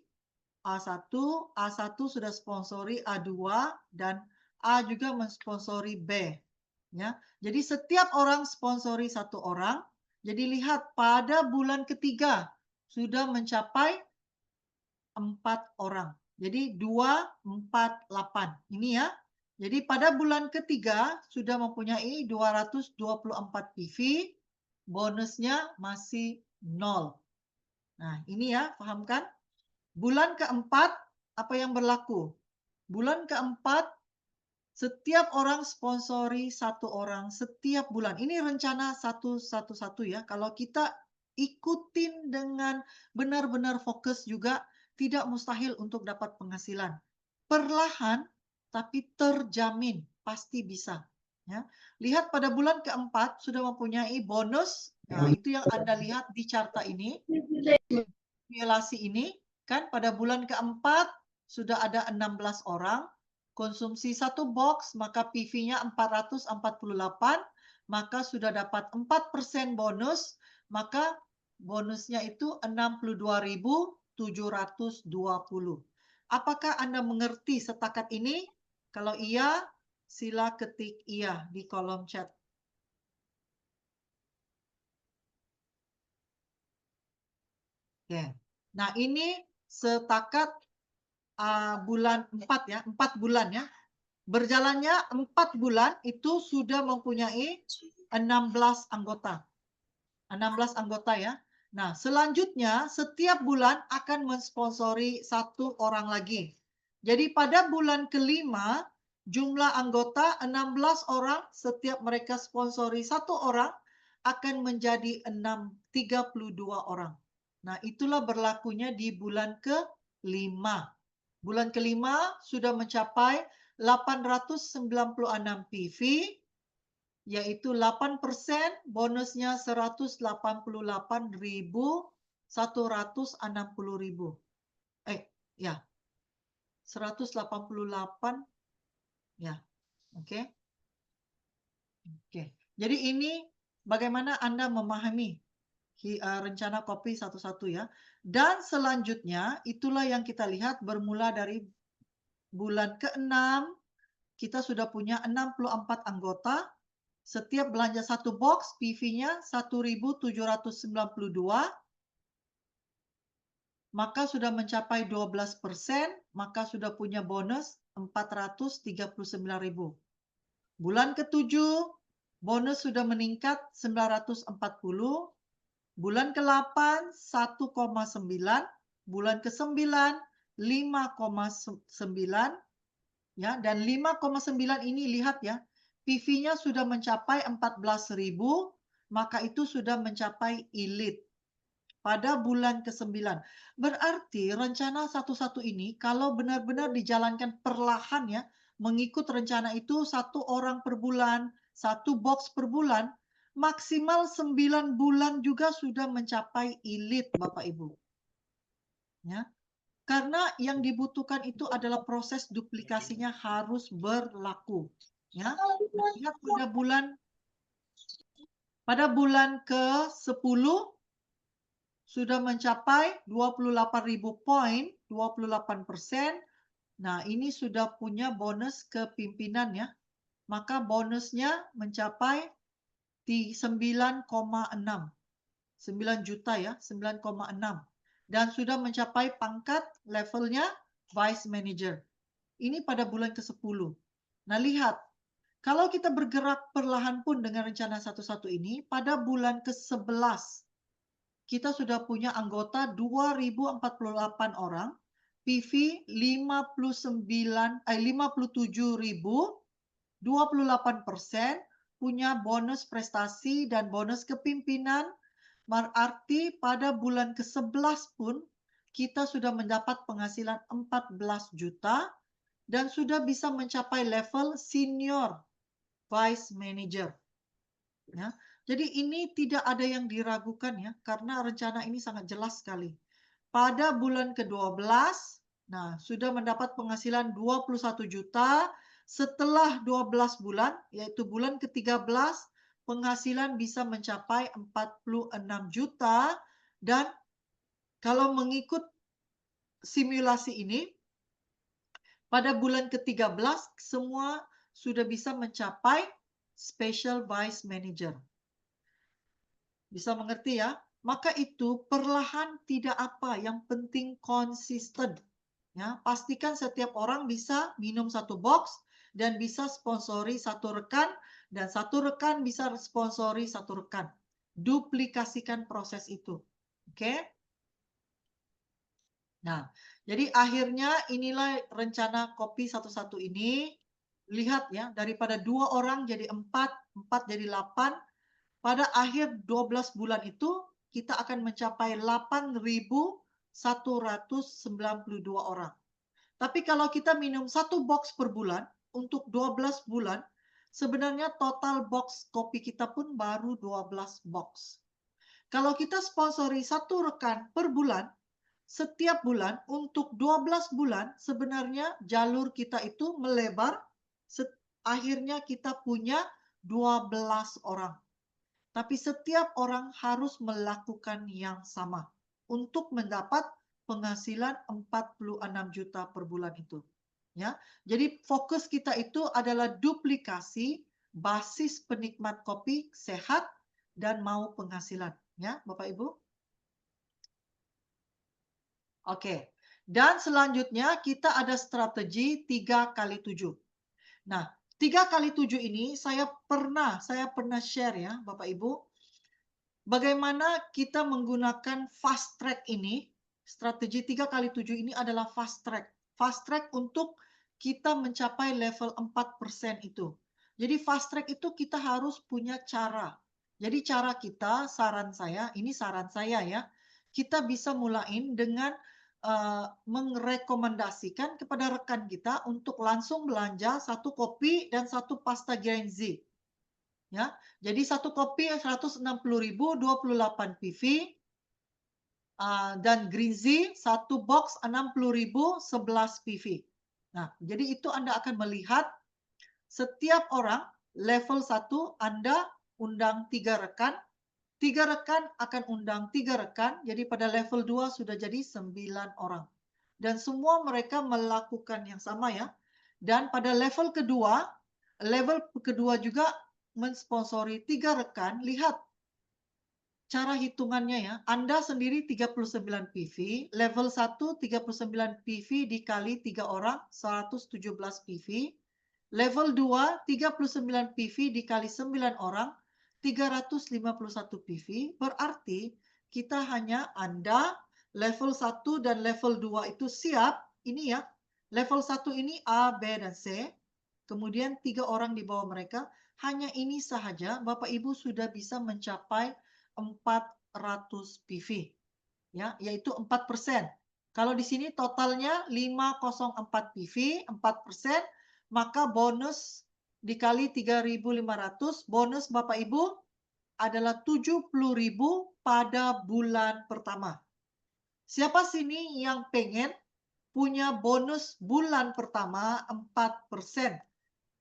A1, A1 sudah sponsori A2, dan A juga mensponsori B. Ya, jadi setiap orang sponsori satu orang. Jadi lihat pada bulan ketiga sudah mencapai 4 orang. Jadi 2, 4, 8. Ini ya. Jadi pada bulan ketiga sudah mempunyai 224 PV, bonusnya masih 0. Nah, ini ya, paham kan? Bulan keempat, apa yang berlaku? Bulan keempat, setiap orang sponsori satu orang setiap bulan. Ini rencana satu-satu ya. Kalau kita ikutin dengan benar-benar fokus juga, tidak mustahil untuk dapat penghasilan. Perlahan, tapi terjamin, pasti bisa. Ya. Lihat pada bulan keempat sudah mempunyai bonus. Nah, itu yang Anda lihat di carta ini. Simulasi ini kan pada bulan keempat sudah ada 16 orang, konsumsi satu box, maka PV-nya 448, maka sudah dapat 4% bonus, maka bonusnya itu 62.720. Apakah Anda mengerti setakat ini? Kalau iya, sila ketik iya di kolom chat. Oke. Nah, ini setakat bulan 4 ya, 4 bulan ya. Berjalannya 4 bulan itu sudah mempunyai 16 anggota. 16 anggota ya. Nah, selanjutnya setiap bulan akan mensponsori satu orang lagi. Jadi pada bulan kelima jumlah anggota 16 orang, setiap mereka sponsori satu orang akan menjadi 32 orang. Nah, itulah berlakunya di bulan kelima. Bulan kelima sudah mencapai 896 PV, yaitu 8%, bonusnya 188.160.000. Ya, 188 ya. Oke. Oke. Jadi ini bagaimana Anda memahami rencana kopi satu-satu ya. Dan selanjutnya itulah yang kita lihat bermula dari bulan ke-6 kita sudah punya 64 anggota. Setiap belanja satu box, PV-nya 1.792, maka sudah mencapai 12%, maka sudah punya bonus 439.000. Bulan ke-7, bonus sudah meningkat 940. Bulan ke-8, 1,9. Bulan ke-9, 5,9. Ya, dan 5,9 ini lihat ya, PV-nya sudah mencapai 14.000, maka itu sudah mencapai elite pada bulan ke-9. Berarti rencana satu-satu ini kalau benar-benar dijalankan perlahan ya, mengikut rencana itu satu orang per bulan, satu box per bulan, maksimal 9 bulan juga sudah mencapai elite Bapak Ibu. Ya. Karena yang dibutuhkan itu adalah proses duplikasinya harus berlaku. Ya, lihat pada bulan ke-10 sudah mencapai 28.000 poin, 28%. Nah, ini sudah punya bonus kepimpinan ya. Maka bonusnya mencapai di 9,6. 9 juta ya, 9,6. Dan sudah mencapai pangkat levelnya Vice Manager. Ini pada bulan ke-10. Nah, lihat. Kalau kita bergerak perlahan pun dengan rencana satu-satu ini, pada bulan ke-11, kita sudah punya anggota 2.048 orang, PV 57.000, 28%, punya bonus prestasi dan bonus kepimpinan. Berarti pada bulan ke-11 pun kita sudah mendapat penghasilan 14 juta dan sudah bisa mencapai level senior vice manager. Ya. Jadi ini tidak ada yang diragukan ya, karena rencana ini sangat jelas sekali. pada bulan ke-12, nah sudah mendapat penghasilan 21 juta. Setelah 12 bulan, yaitu bulan ke-13, penghasilan bisa mencapai 46 juta. Dan kalau mengikut simulasi ini, pada bulan ke-13 semua sudah bisa mencapai Special Vice Manager. Bisa mengerti ya? Maka itu perlahan tidak apa, yang penting konsisten. Ya, pastikan setiap orang bisa minum satu box dan bisa sponsori satu rekan, dan satu rekan bisa sponsori satu rekan. Duplikasikan proses itu. Oke? Nah, jadi akhirnya inilah rencana kopi satu-satu ini. Lihat ya, daripada 2 orang jadi 4, 4 jadi 8. Pada akhir 12 bulan itu, kita akan mencapai 8.192 orang. Tapi kalau kita minum satu box per bulan, untuk 12 bulan, sebenarnya total box kopi kita pun baru 12 box. Kalau kita sponsori satu rekan per bulan, setiap bulan untuk 12 bulan, sebenarnya jalur kita itu melebar, akhirnya kita punya 12 orang. Tapi setiap orang harus melakukan yang sama untuk mendapat penghasilan 46 juta per bulan itu. Ya. Jadi fokus kita itu adalah duplikasi basis penikmat kopi sehat dan mau penghasilan, ya, Bapak Ibu. Oke. Dan selanjutnya kita ada strategi 3x7. Nah, 3x7 ini saya pernah share ya, Bapak Ibu. Bagaimana kita menggunakan fast track ini, strategi 3x7 ini adalah fast track. Fast track untuk kita mencapai level 4% itu. Jadi fast track itu kita harus punya cara. Jadi cara kita, saran saya ya, kita bisa mulain dengan merekomendasikan kepada rekan kita untuk langsung belanja satu kopi dan satu pasta Grenzi. Ya, jadi satu kopi 160.000, 28 PV, dan Grenzi satu box 60.000, 11 PV. Nah, jadi itu Anda akan melihat setiap orang level 1 Anda undang 3 rekan, 3 rekan akan undang 3 rekan, jadi pada level 2 sudah jadi 9 orang. Dan semua mereka melakukan yang sama ya. Dan pada level kedua juga mensponsori 3 rekan. Lihat cara hitungannya ya. Anda sendiri 39 PV, level 1 39 PV dikali 3 orang 117 PV. Level 2 39 PV dikali 9 orang 351 PV. Berarti kita hanya Anda level 1 dan level 2 itu siap. Ini ya. Level 1 ini A, B, dan C. Kemudian 3 orang di bawah mereka. Hanya ini saja Bapak Ibu sudah bisa mencapai 400 PV. Ya, yaitu 4%. Kalau di sini totalnya 504 PV, 4%, maka bonus dikali 3.500, bonus Bapak Ibu adalah 70.000 pada bulan pertama. Siapa sini yang pengen punya bonus bulan pertama 4%?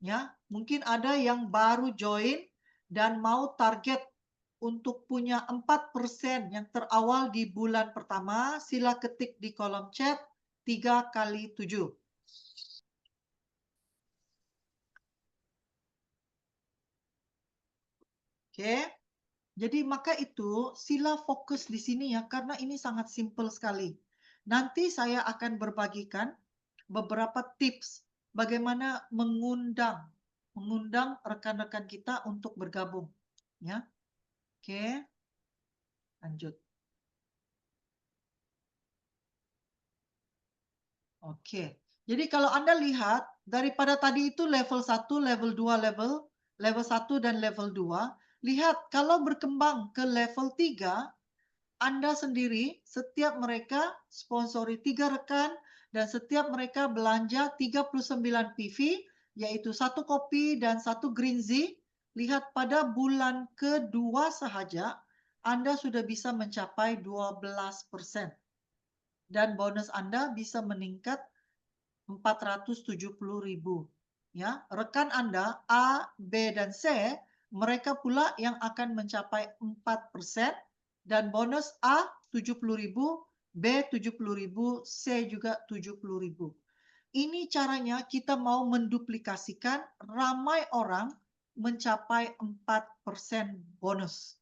Ya, mungkin ada yang baru join dan mau target untuk punya 4% yang terawal di bulan pertama. Sila ketik di kolom chat 3x7. Oke. Jadi maka itu sila fokus di sini ya, karena ini sangat simpel sekali. Nanti saya akan berbagikan beberapa tips bagaimana mengundang rekan-rekan kita untuk bergabung, ya. Oke, lanjut. Oke. Jadi kalau Anda lihat daripada tadi itu level 1, level 2, level 1 dan level 2, lihat kalau berkembang ke level 3, Anda sendiri setiap mereka sponsori 3 rekan dan setiap mereka belanja 39 PV, yaitu satu kopi dan satu Grenzi. Lihat pada bulan kedua sahaja Anda sudah bisa mencapai 12%. dan bonus Anda bisa meningkat 470.000. Ya, rekan Anda A, B, dan C, mereka pula yang akan mencapai 4% dan bonus A 70.000, B 70.000, C juga 70.000. Ini caranya kita mau menduplikasikan ramai orang mencapai 4% bonus.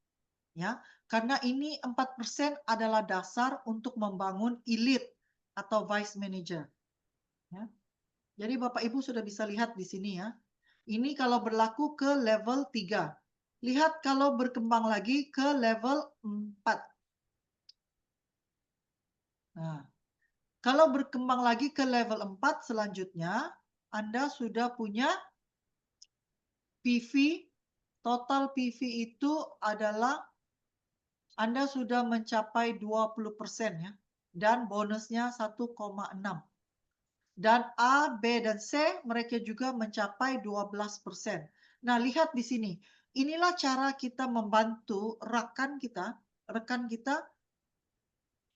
Ya, karena ini 4% adalah dasar untuk membangun elite atau vice manager. Ya. Jadi Bapak Ibu sudah bisa lihat di sini ya. Ini kalau berlaku ke level 3. Lihat kalau berkembang lagi ke level 4. Nah, kalau berkembang lagi ke level 4 selanjutnya, Anda sudah punya PV, total PV itu adalah Anda sudah mencapai 20% ya, dan bonusnya 1,6. Dan A, B, dan C mereka juga mencapai 12%. Nah, lihat di sini. Inilah cara kita membantu rekan kita,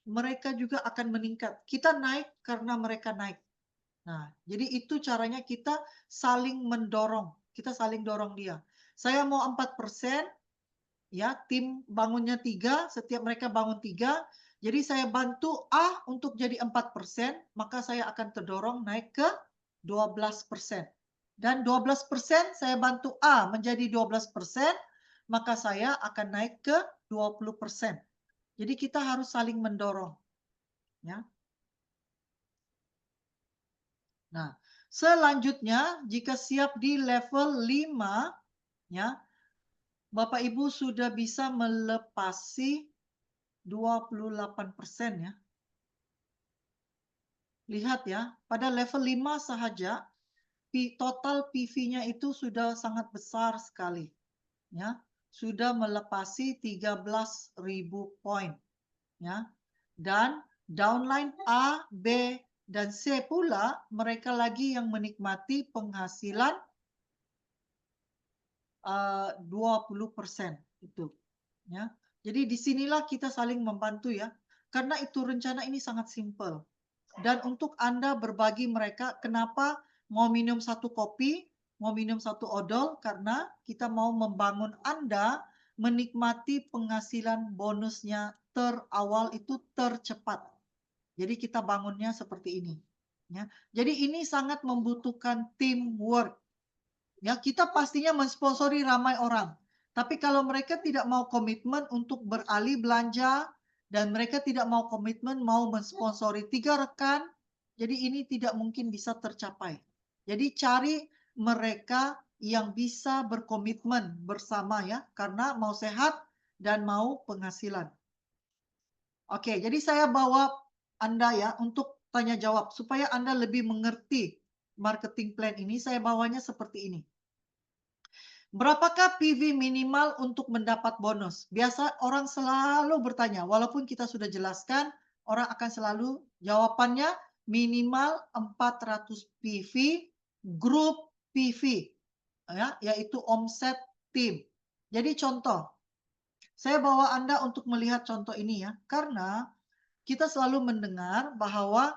mereka juga akan meningkat. Kita naik karena mereka naik. Nah, jadi itu caranya kita saling mendorong. Kita saling dorong dia. Saya mau 4%, ya, tim bangunnya 3, setiap mereka bangun 3. Jadi saya bantu A untuk jadi 4%, maka saya akan terdorong naik ke 12%. Dan 12% saya bantu A menjadi 12%, maka saya akan naik ke 20%. Jadi kita harus saling mendorong, ya. Nah, selanjutnya jika siap di level 5, ya, Bapak Ibu sudah bisa melepasi 28% ya. Lihat ya, pada level 5 sahaja total PV-nya itu sudah sangat besar sekali. Ya, sudah melepasi 13.000 poin. Ya. Dan downline A, B, dan C pula mereka lagi yang menikmati penghasilan 20% itu. Ya. Jadi disinilah kita saling membantu ya. Karena itu rencana ini sangat simpel. Dan untuk Anda berbagi mereka, kenapa mau minum satu kopi, mau minum satu odol, karena kita mau membangun Anda menikmati penghasilan bonusnya terawal itu tercepat. Jadi kita bangunnya seperti ini. Ya. Jadi ini sangat membutuhkan teamwork. Ya, kita pastinya mensponsori ramai orang. Tapi kalau mereka tidak mau komitmen untuk beralih belanja dan mereka tidak mau komitmen mau mensponsori 3 rekan, jadi ini tidak mungkin bisa tercapai. Jadi cari mereka yang bisa berkomitmen bersama ya, karena mau sehat dan mau penghasilan. Oke, jadi saya bawa Anda ya untuk tanya jawab supaya Anda lebih mengerti marketing plan ini, saya bawanya seperti ini. Berapakah PV minimal untuk mendapat bonus? Biasa orang selalu bertanya, walaupun kita sudah jelaskan, orang akan selalu jawabannya minimal 400 PV grup PV, ya, yaitu omset tim. Jadi contoh, saya bawa Anda untuk melihat contoh ini ya, karena kita selalu mendengar bahwa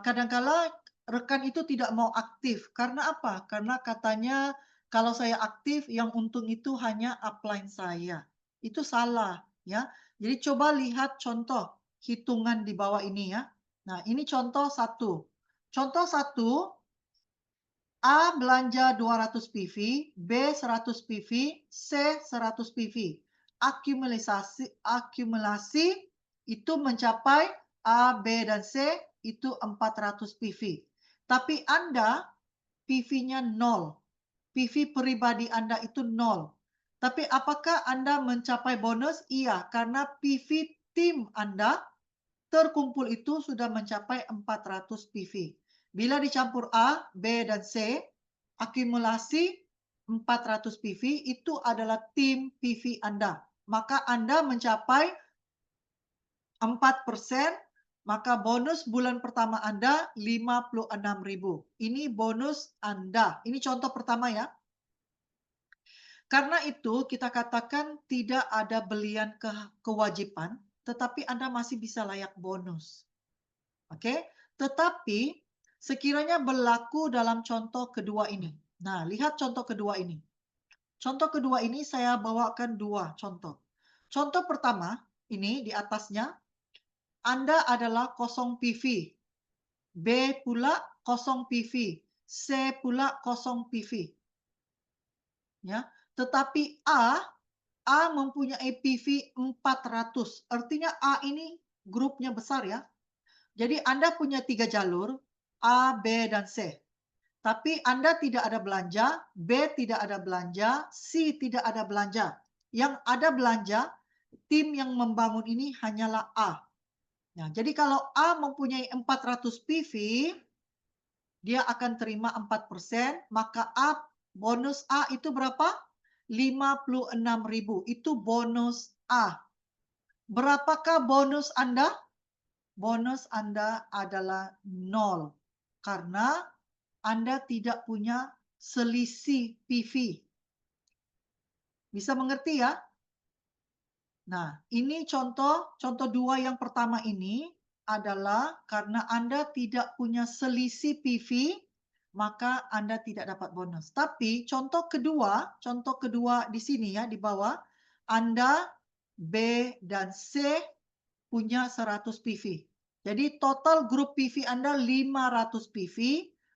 kadangkala rekan itu tidak mau aktif. Karena apa? Karena katanya kalau saya aktif yang untung itu hanya upline saya. Itu salah ya. Jadi coba lihat contoh hitungan di bawah ini ya. Nah, ini contoh satu. Contoh satu, A belanja 200 PV, B 100 PV, C 100 PV. Akumulasi itu mencapai A, B, dan C itu 400 PV. Tapi Anda PV-nya 0. PV pribadi Anda itu 0. Tapi apakah Anda mencapai bonus? Iya, karena PV tim Anda terkumpul itu sudah mencapai 400 PV. Bila dicampur A, B, dan C, akumulasi 400 PV itu adalah tim PV Anda. Maka Anda mencapai 4%, maka bonus bulan pertama Anda 56.000. Ini bonus Anda. Ini contoh pertama ya. Karena itu kita katakan tidak ada belian kewajiban, tetapi Anda masih bisa layak bonus. Oke. Tetapi sekiranya berlaku dalam contoh kedua ini. Nah, lihat contoh kedua ini. Contoh kedua ini saya bawakan dua contoh. Contoh pertama, ini di atasnya, Anda adalah 0 PV, B pula 0 PV, C pula 0 PV. Ya, tetapi A mempunyai PV 400. Artinya A ini grupnya besar ya. Jadi Anda punya 3 jalur, A, B, dan C. Tapi Anda tidak ada belanja, B tidak ada belanja, C tidak ada belanja. Yang ada belanja, tim yang membangun ini hanyalah A. Nah, jadi kalau A mempunyai 400 PV, dia akan terima 4%, maka bonus A itu berapa? 56.000. Itu bonus A. Berapakah bonus Anda? Bonus Anda adalah 0. Karena Anda tidak punya selisih PV. Bisa mengerti ya? Nah, ini contoh 2 yang pertama ini adalah karena Anda tidak punya selisih PV, maka Anda tidak dapat bonus. Tapi contoh kedua di sini ya, di bawah, Anda, B, dan C punya 100 PV. Jadi total grup PV Anda 500 PV,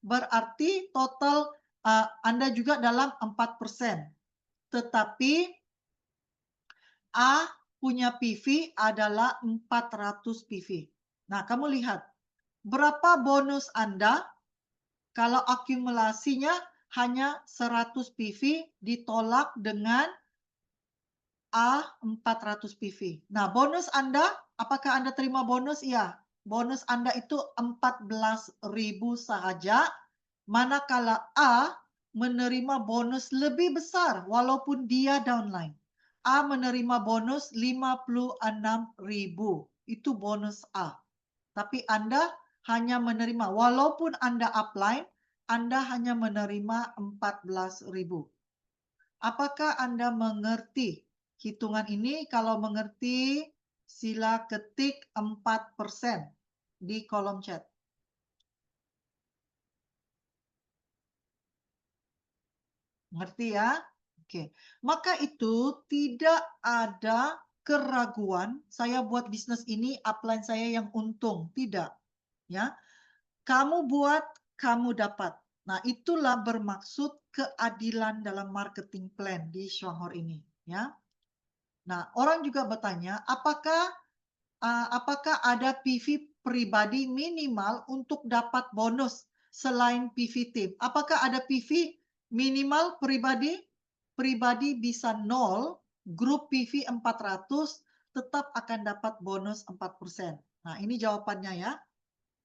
berarti total Anda juga dalam 4%. Tetapi A punya PV adalah 400 PV. Nah, kamu lihat, berapa bonus Anda kalau akumulasinya hanya 100 PV ditolak dengan A 400 PV. Nah, bonus Anda, apakah Anda terima bonus? Iya. Bonus Anda itu 14.000 saja, manakala A menerima bonus lebih besar walaupun dia downline. A menerima bonus 56.000. Itu bonus A. Tapi Anda hanya menerima, walaupun Anda upline, Anda hanya menerima 14.000. Apakah Anda mengerti hitungan ini? Kalau mengerti, sila ketik 4% di kolom chat. Mengerti ya? Oke. Maka itu tidak ada keraguan saya buat bisnis ini upline saya yang untung, tidak. Ya. Kamu buat, kamu dapat. Nah, itulah bermaksud keadilan dalam marketing plan di Shuanghor ini, ya. Nah, orang juga bertanya, apakah ada PV pribadi minimal untuk dapat bonus selain PV tim? Apakah ada PV minimal pribadi? Pribadi bisa 0, grup PV 400 tetap akan dapat bonus 4%. Nah, ini jawabannya ya.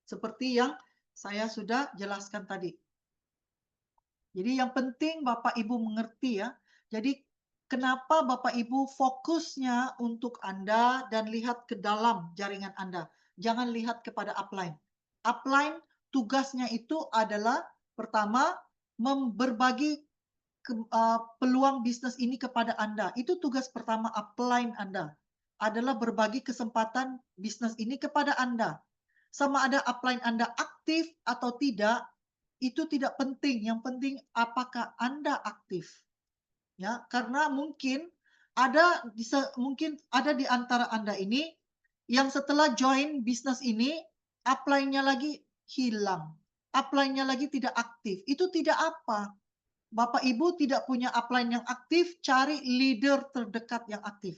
Seperti yang saya sudah jelaskan tadi. Jadi yang penting Bapak Ibu mengerti ya. Jadi kenapa Bapak Ibu fokusnya untuk Anda dan lihat ke dalam jaringan Anda. Jangan lihat kepada upline. Upline tugasnya itu adalah pertama berbagi peluang bisnis ini kepada Anda. Itu tugas pertama upline Anda. Adalah berbagi kesempatan bisnis ini kepada Anda. Sama ada upline Anda aktif atau tidak, itu tidak penting. Yang penting apakah Anda aktif. Ya, karena mungkin ada di antara Anda ini yang setelah join bisnis ini upline-nya lagi hilang. Upline-nya lagi tidak aktif. Itu tidak apa. Bapak Ibu tidak punya upline yang aktif, cari leader terdekat yang aktif.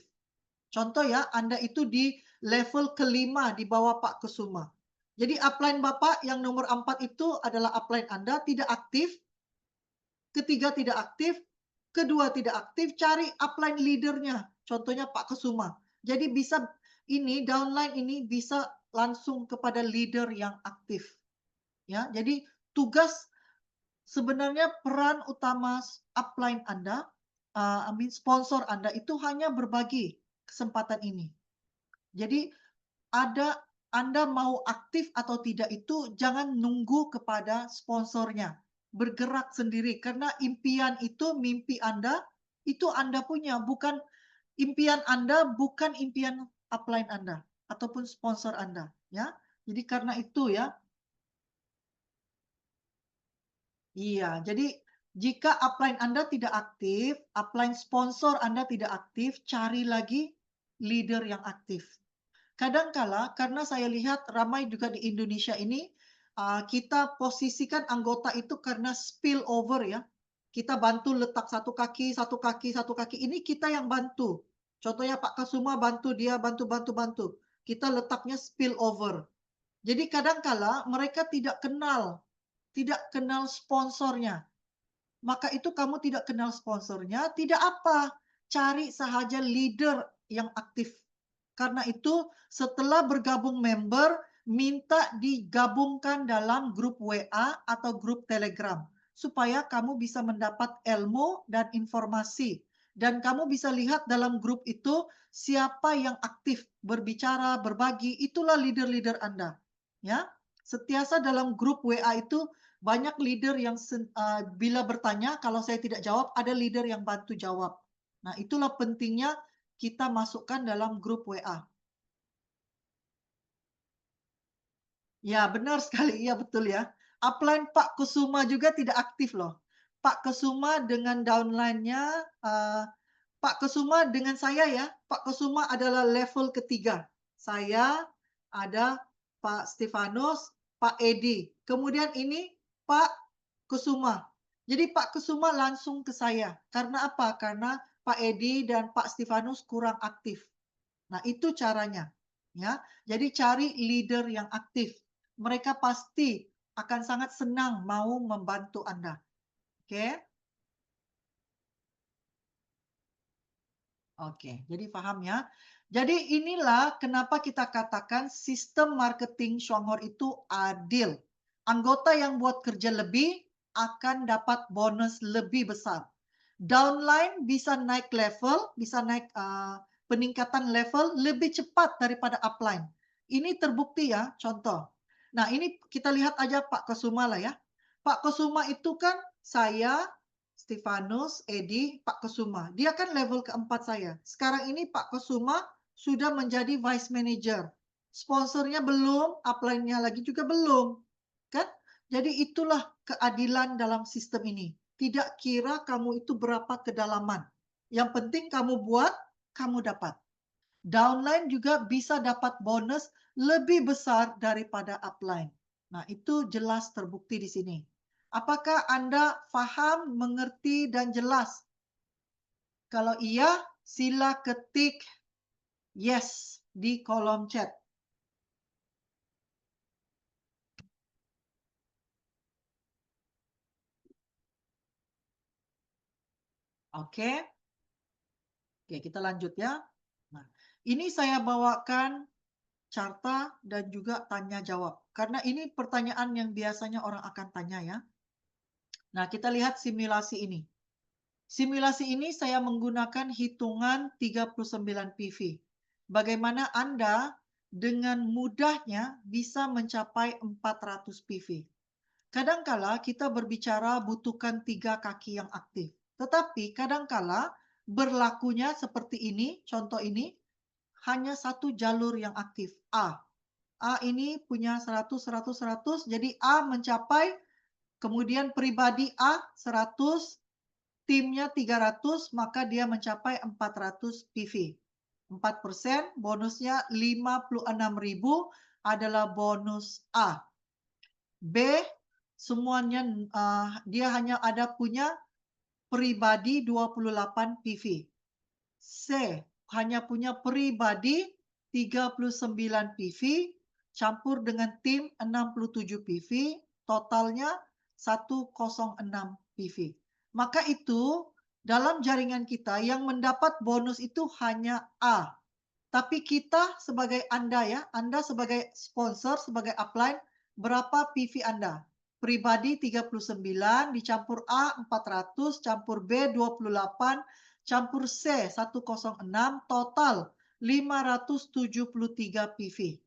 Contoh ya, Anda itu di level kelima di bawah Pak Kesuma. Jadi upline Bapak yang nomor 4 itu adalah upline Anda tidak aktif, ketiga tidak aktif, kedua tidak aktif, cari upline leadernya. Contohnya Pak Kesuma. Jadi downline ini bisa langsung kepada leader yang aktif. Ya, jadi tugas sebenarnya peran utama upline Anda, sponsor Anda itu hanya berbagi kesempatan ini. Jadi Anda mau aktif atau tidak itu jangan nunggu kepada sponsornya. Bergerak sendiri karena impian itu mimpi Anda itu Anda punya, bukan impian Anda bukan impian upline Anda ataupun sponsor Anda, ya. Jadi karena itu ya, iya, jadi jika upline Anda tidak aktif, upline sponsor Anda tidak aktif, cari lagi leader yang aktif. Kadangkala karena saya lihat ramai juga di Indonesia ini, kita posisikan anggota itu karena spill over ya. Kita bantu letak satu kaki satu kaki satu kaki, ini kita yang bantu. Contohnya Pak Kasuma bantu dia, bantu bantu bantu. Kita letaknya spill over. Jadi kadangkala mereka tidak kenal sponsornya. Maka itu kamu tidak kenal sponsornya, tidak apa, cari sahaja leader yang aktif. Karena itu setelah bergabung member, minta digabungkan dalam grup WA atau grup Telegram supaya kamu bisa mendapat ilmu dan informasi. Dan kamu bisa lihat dalam grup itu siapa yang aktif berbicara, berbagi, itulah leader-leader Anda. Ya, setiasa dalam grup WA itu banyak leader yang bila bertanya, kalau saya tidak jawab, ada leader yang bantu jawab. Nah, itulah pentingnya kita masukkan dalam grup WA. Ya, benar sekali. Iya, betul ya. Upline Pak Kusuma juga tidak aktif loh. Pak Kusuma dengan downline-nya, Pak Kusuma dengan saya ya. Pak Kusuma adalah level ketiga. Saya ada Pak Stefanus, Pak Edi. Kemudian ini Pak Kusuma. Jadi Pak Kusuma langsung ke saya. Karena apa? Karena Pak Edi dan Pak Stefanus kurang aktif. Nah, itu caranya. Ya. Jadi cari leader yang aktif. Mereka pasti akan sangat senang mau membantu Anda. Oke? Oke, jadi paham ya. Jadi inilah kenapa kita katakan sistem marketing Shuanghor itu adil. Anggota yang buat kerja lebih akan dapat bonus lebih besar. Downline bisa naik level, bisa naik peningkatan level lebih cepat daripada upline. Ini terbukti ya, contoh. Nah, ini kita lihat aja Pak Kusuma lah ya. Pak Kusuma itu kan saya Stefanus, Edi, Pak Kusuma. Dia kan level keempat saya. Sekarang ini Pak Kusuma sudah menjadi vice manager. Sponsornya belum, upline-nya lagi juga belum. Kan? Jadi itulah keadilan dalam sistem ini. Tidak kira kamu itu berapa kedalaman. Yang penting kamu buat, kamu dapat. Downline juga bisa dapat bonus lebih besar daripada upline. Nah, itu jelas terbukti di sini. Apakah Anda paham, mengerti, dan jelas? Kalau iya, sila ketik yes di kolom chat. Oke, oke kita lanjut ya. Nah, ini saya bawakan carta dan juga tanya jawab. Karena ini pertanyaan yang biasanya orang akan tanya ya. Nah, kita lihat simulasi ini. Simulasi ini saya menggunakan hitungan 39 PV. Bagaimana Anda dengan mudahnya bisa mencapai 400 PV. Kadangkala kita berbicara butuhkan 3 kaki yang aktif. Tetapi kadangkala berlakunya seperti ini, contoh ini, hanya satu jalur yang aktif, A. A ini punya 100, 100, 100, jadi A mencapai, kemudian pribadi A 100, timnya 300, maka dia mencapai 400 PV. 4% bonusnya 56.000 adalah bonus A. B, semuanya dia hanya ada punya pribadi 28 PV. C, hanya punya pribadi 39 PV, campur dengan tim 67 PV, totalnya 106 PV. Maka itu dalam jaringan kita yang mendapat bonus itu hanya A. Tapi kita sebagai Anda ya, Anda sebagai sponsor, sebagai upline, berapa PV Anda? Pribadi 39 dicampur A 400, campur B 28, campur C 106, total 573 PV.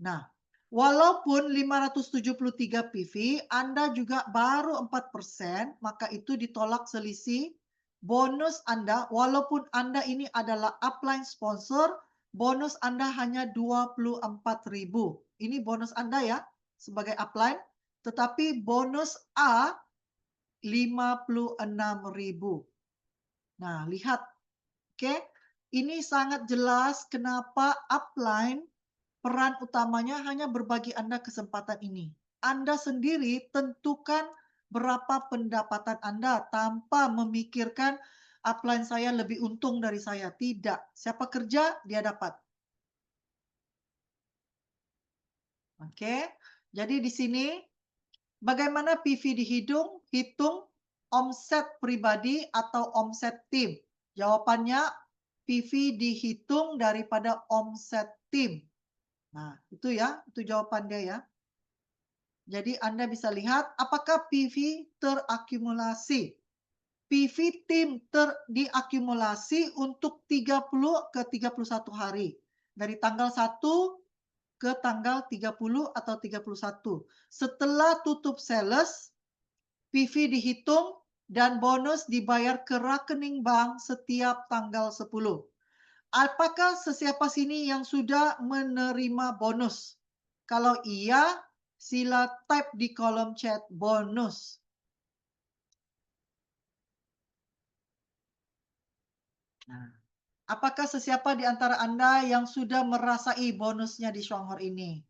Nah, walaupun 573 PV, Anda juga baru 4%, maka itu ditolak selisih bonus Anda, walaupun Anda ini adalah upline sponsor, bonus Anda hanya 24.000. Ini bonus Anda ya, sebagai upline. Tetapi bonus A 56.000. Nah, lihat, oke? Ini sangat jelas kenapa upline peran utamanya hanya berbagi Anda kesempatan ini. Anda sendiri tentukan berapa pendapatan Anda tanpa memikirkan upline saya lebih untung dari saya. Tidak. Siapa kerja, dia dapat. Oke. Jadi di sini bagaimana PV hitung omset pribadi atau omset tim? Jawabannya PV dihitung daripada omset tim. Nah, itu ya, itu jawaban dia ya. Jadi Anda bisa lihat apakah PV terakumulasi. PV tim diakumulasi untuk 30 ke 31 hari. Dari tanggal 1 ke tanggal 30 atau 31. Setelah tutup sales, PV dihitung dan bonus dibayar ke rekening bank setiap tanggal 10. Apakah sesiapa sini yang sudah menerima bonus? Kalau iya, sila type di kolom chat bonus. Nah, apakah sesiapa di antara Anda yang sudah merasai bonusnya di Shuanghor ini?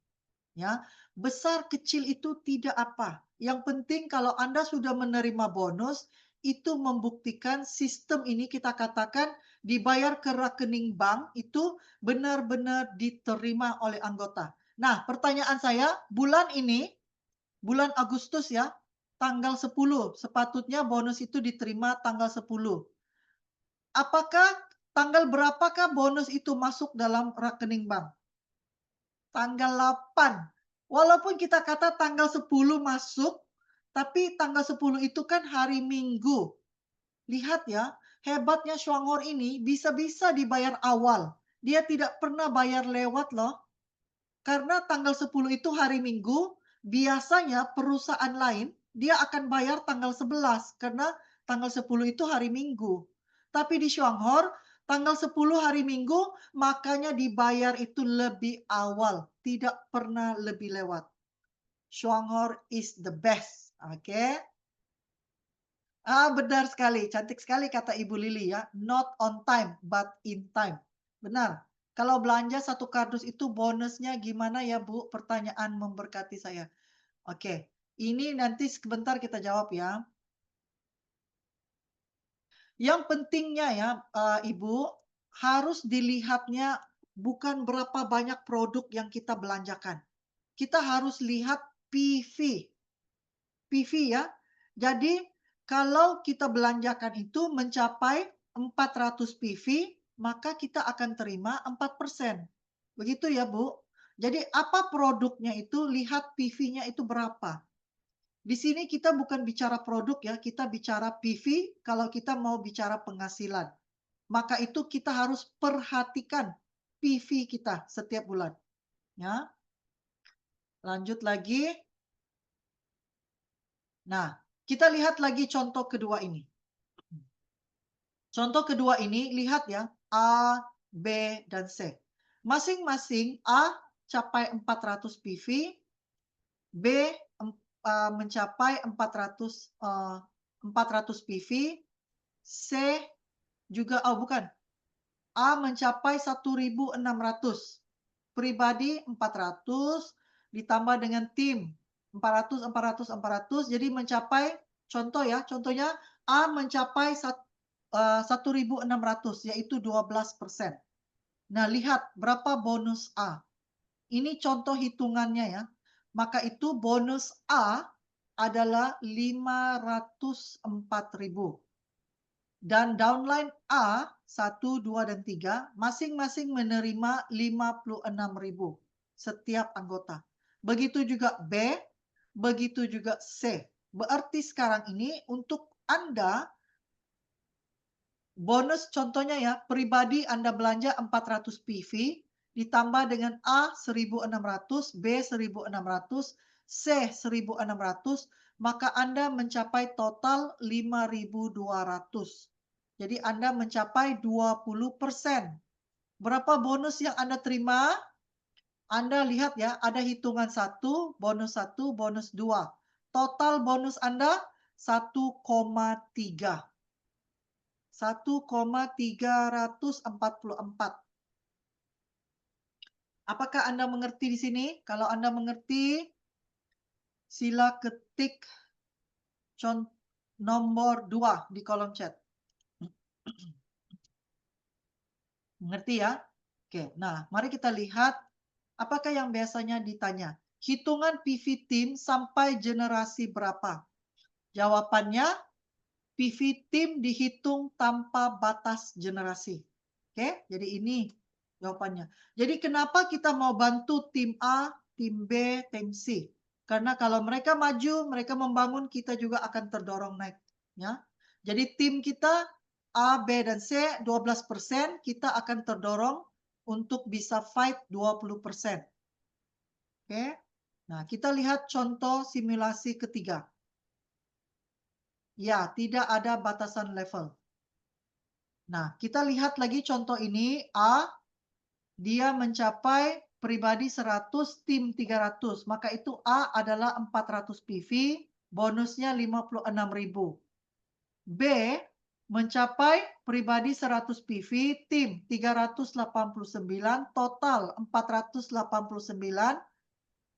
Ya, besar kecil itu tidak apa. Yang penting kalau Anda sudah menerima bonus, itu membuktikan sistem ini kita katakan dibayar ke rekening bank itu benar-benar diterima oleh anggota. Nah, pertanyaan saya, bulan ini, bulan Agustus ya, tanggal 10, sepatutnya bonus itu diterima tanggal 10. Apakah tanggal berapakah bonus itu masuk dalam rekening bank? Tanggal 8. Walaupun kita kata tanggal 10 masuk, tapi tanggal 10 itu kan hari Minggu. Lihat ya, hebatnya Shuanghor ini bisa-bisa dibayar awal. Dia tidak pernah bayar lewat loh. Karena tanggal 10 itu hari Minggu, biasanya perusahaan lain dia akan bayar tanggal 11 karena tanggal 10 itu hari Minggu. Tapi di Shuanghor, tanggal 10 hari Minggu, makanya dibayar itu lebih awal, tidak pernah lebih lewat. Shuanghor is the best, oke? Benar sekali, cantik sekali kata Ibu Lili ya, not on time but in time. Benar. Kalau belanja satu kardus itu bonusnya gimana ya, Bu? Pertanyaan memberkati saya. Oke, ini nanti sebentar kita jawab ya. Yang pentingnya ya, Ibu, harus dilihatnya bukan berapa banyak produk yang kita belanjakan. Kita harus lihat PV. PV ya. Jadi kalau kita belanjakan itu mencapai 400 PV, maka kita akan terima 4%. Begitu ya, Bu. Jadi apa produknya itu, lihat PV-nya itu berapa. Di sini kita bukan bicara produk ya, kita bicara PV kalau kita mau bicara penghasilan. Maka itu kita harus perhatikan PV kita setiap bulan. Ya, lanjut lagi. Nah, kita lihat lagi contoh kedua ini. Contoh kedua ini, lihat ya, A, B, dan C. Masing-masing A capai 400 PV, B mencapai 400 PV, C juga, oh bukan, A mencapai 1.600, pribadi 400, ditambah dengan tim 400, 400, 400, jadi mencapai, contoh ya, contohnya A mencapai 1.600, yaitu 12%. Nah, lihat berapa bonus A. Ini contoh hitungannya ya. Maka itu bonus A adalah 504.000. Dan downline A, 1, 2, dan 3, masing-masing menerima 56.000 setiap anggota. Begitu juga B, begitu juga C. Berarti sekarang ini untuk Anda, bonus contohnya ya, pribadi Anda belanja 400 PV, ditambah dengan A 1.600, B 1.600, C 1.600, maka Anda mencapai total 5.200. Jadi Anda mencapai 20%. Berapa bonus yang Anda terima? Anda lihat ya, ada hitungan 1, bonus 2. Total bonus Anda 1,3. 1,344. Apakah Anda mengerti di sini? Kalau Anda mengerti, sila ketik nomor 2 di kolom chat. Mengerti ya? Oke, nah mari kita lihat apakah yang biasanya ditanya. Hitungan PV Team sampai generasi berapa? Jawabannya, PV Team dihitung tanpa batas generasi. Oke, jadi ini jawabannya. Jadi kenapa kita mau bantu tim A, tim B, tim C? Karena kalau mereka maju, mereka membangun, kita juga akan terdorong naik. Ya. Jadi tim kita A, B, dan C 12%, kita akan terdorong untuk bisa fight 20%. Oke. Nah, kita lihat contoh simulasi ketiga. Ya, tidak ada batasan level. Nah, kita lihat lagi contoh ini. A, dia mencapai pribadi 100, tim 300. Maka itu A adalah 400 PV, bonusnya 56.000. B, mencapai pribadi 100 PV, tim 389, total 489,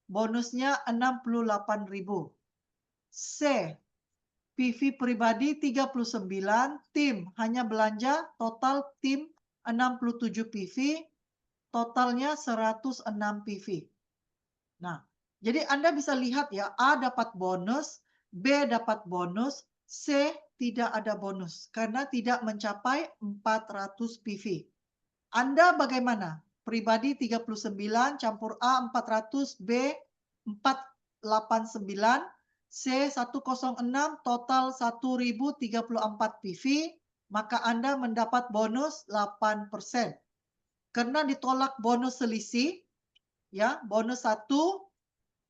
bonusnya 68.000. C, PV pribadi 39, tim hanya belanja, total tim 67 PV, totalnya 106 PV. Nah, jadi Anda bisa lihat ya, A dapat bonus, B dapat bonus, C tidak ada bonus karena tidak mencapai 400 PV. Anda bagaimana? Pribadi 39 campur A 400, B 489, C 106, total 1034 PV, maka Anda mendapat bonus 8%. Karena ditolak bonus selisih, ya, bonus 1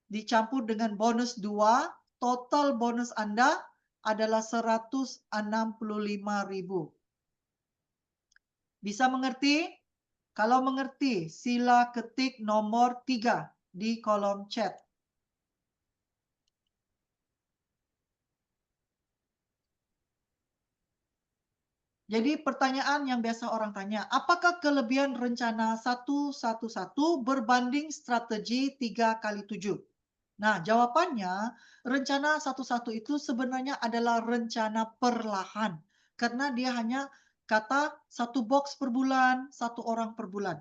dicampur dengan bonus 2, total bonus Anda adalah 165.000. Bisa mengerti? Kalau mengerti, sila ketik nomor 3 di kolom chat. Jadi pertanyaan yang biasa orang tanya, apakah kelebihan rencana 111 berbanding strategi 3x7? Nah, jawabannya, rencana 11 itu sebenarnya adalah rencana perlahan. Karena dia hanya kata 1 box per bulan, 1 orang per bulan.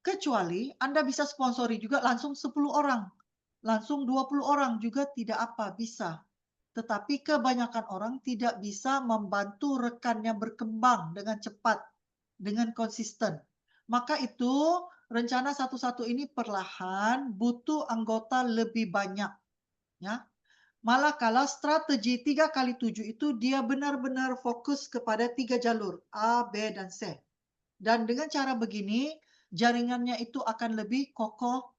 Kecuali Anda bisa sponsori juga langsung 10 orang. Langsung 20 orang juga tidak apa, bisa. Tetapi kebanyakan orang tidak bisa membantu rekannya berkembang dengan cepat, dengan konsisten. Maka itu rencana 11 ini perlahan butuh anggota lebih banyak. Ya. Malah kalau strategi 3x7 itu dia benar-benar fokus kepada 3 jalur, A, B, dan C. Dan dengan cara begini, jaringannya itu akan lebih kokoh,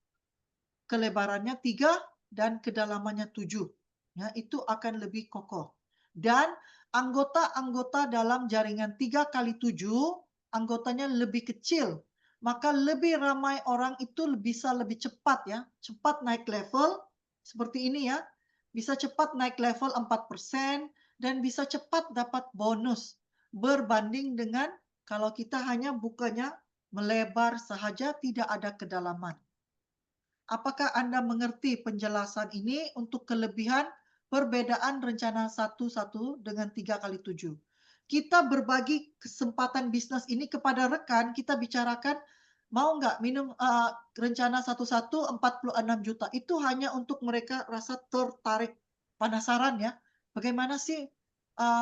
kelebarannya 3 dan kedalamannya 7. Ya, itu akan lebih kokoh. Dan anggota-anggota dalam jaringan 3x7, anggotanya lebih kecil. Maka lebih ramai orang itu bisa lebih cepat ya, cepat naik level seperti ini ya. Bisa cepat naik level 4% dan bisa cepat dapat bonus berbanding dengan kalau kita hanya bukanya melebar sahaja tidak ada kedalaman. Apakah Anda mengerti penjelasan ini untuk kelebihan perbedaan rencana 11 dengan 3x7? Kita berbagi kesempatan bisnis ini kepada rekan, kita bicarakan, mau nggak minum rencana 11 46 juta. Itu hanya untuk mereka rasa tertarik, penasaran ya, bagaimana sih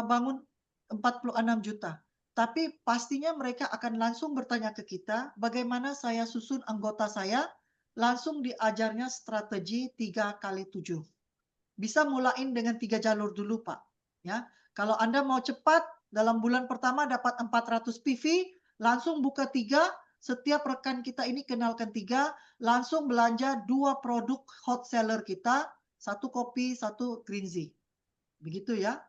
bangun 46 juta. Tapi pastinya mereka akan langsung bertanya ke kita, bagaimana saya susun anggota saya, langsung diajarnya strategi 3x7. Bisa mulain dengan 3 jalur dulu, Pak. Ya. Kalau Anda mau cepat, dalam bulan pertama dapat 400 PV, langsung buka 3, setiap rekan kita ini kenalkan 3, langsung belanja 2 produk hot seller kita, 1 kopi, 1 green tea. Begitu ya.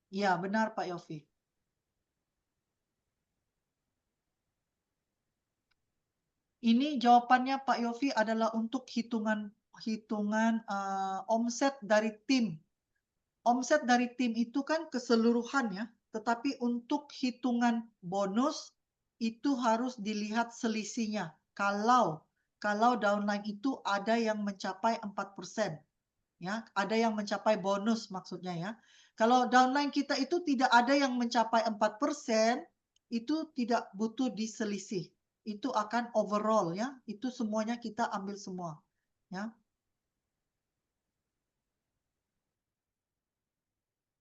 Iya, benar Pak Yofi. Ini jawabannya Pak Yofi adalah untuk hitungan omset dari tim. Omset dari tim itu kan keseluruhan ya, tetapi untuk hitungan bonus itu harus dilihat selisihnya. Kalau downline itu ada yang mencapai 4%, ya, ada yang mencapai bonus maksudnya ya. Kalau downline kita itu tidak ada yang mencapai 4%, itu tidak butuh diselisih. Itu akan overall ya, itu semuanya kita ambil semua, ya.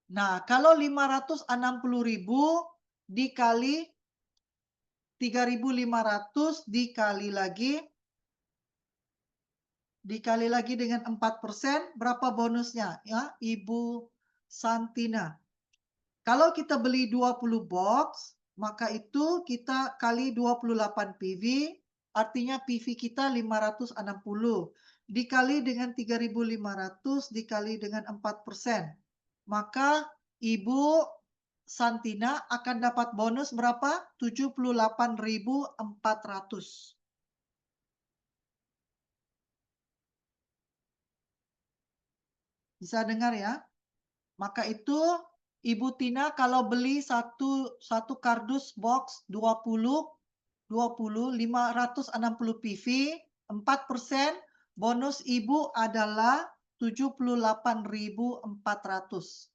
Nah, kalau 560.000 dikali 3.500 dikali lagi dengan 4%, berapa bonusnya ya, Ibu Santina? Kalau kita beli 20 box, maka itu kita kali 28 PV, artinya PV kita 560. Dikali dengan 3.500 dikali dengan 4%. Maka Ibu Santina akan dapat bonus berapa? 78.400. Bisa dengar ya? Maka itu Ibu Tina kalau beli satu kardus box 560 PV, 4%, bonus Ibu adalah 78.400.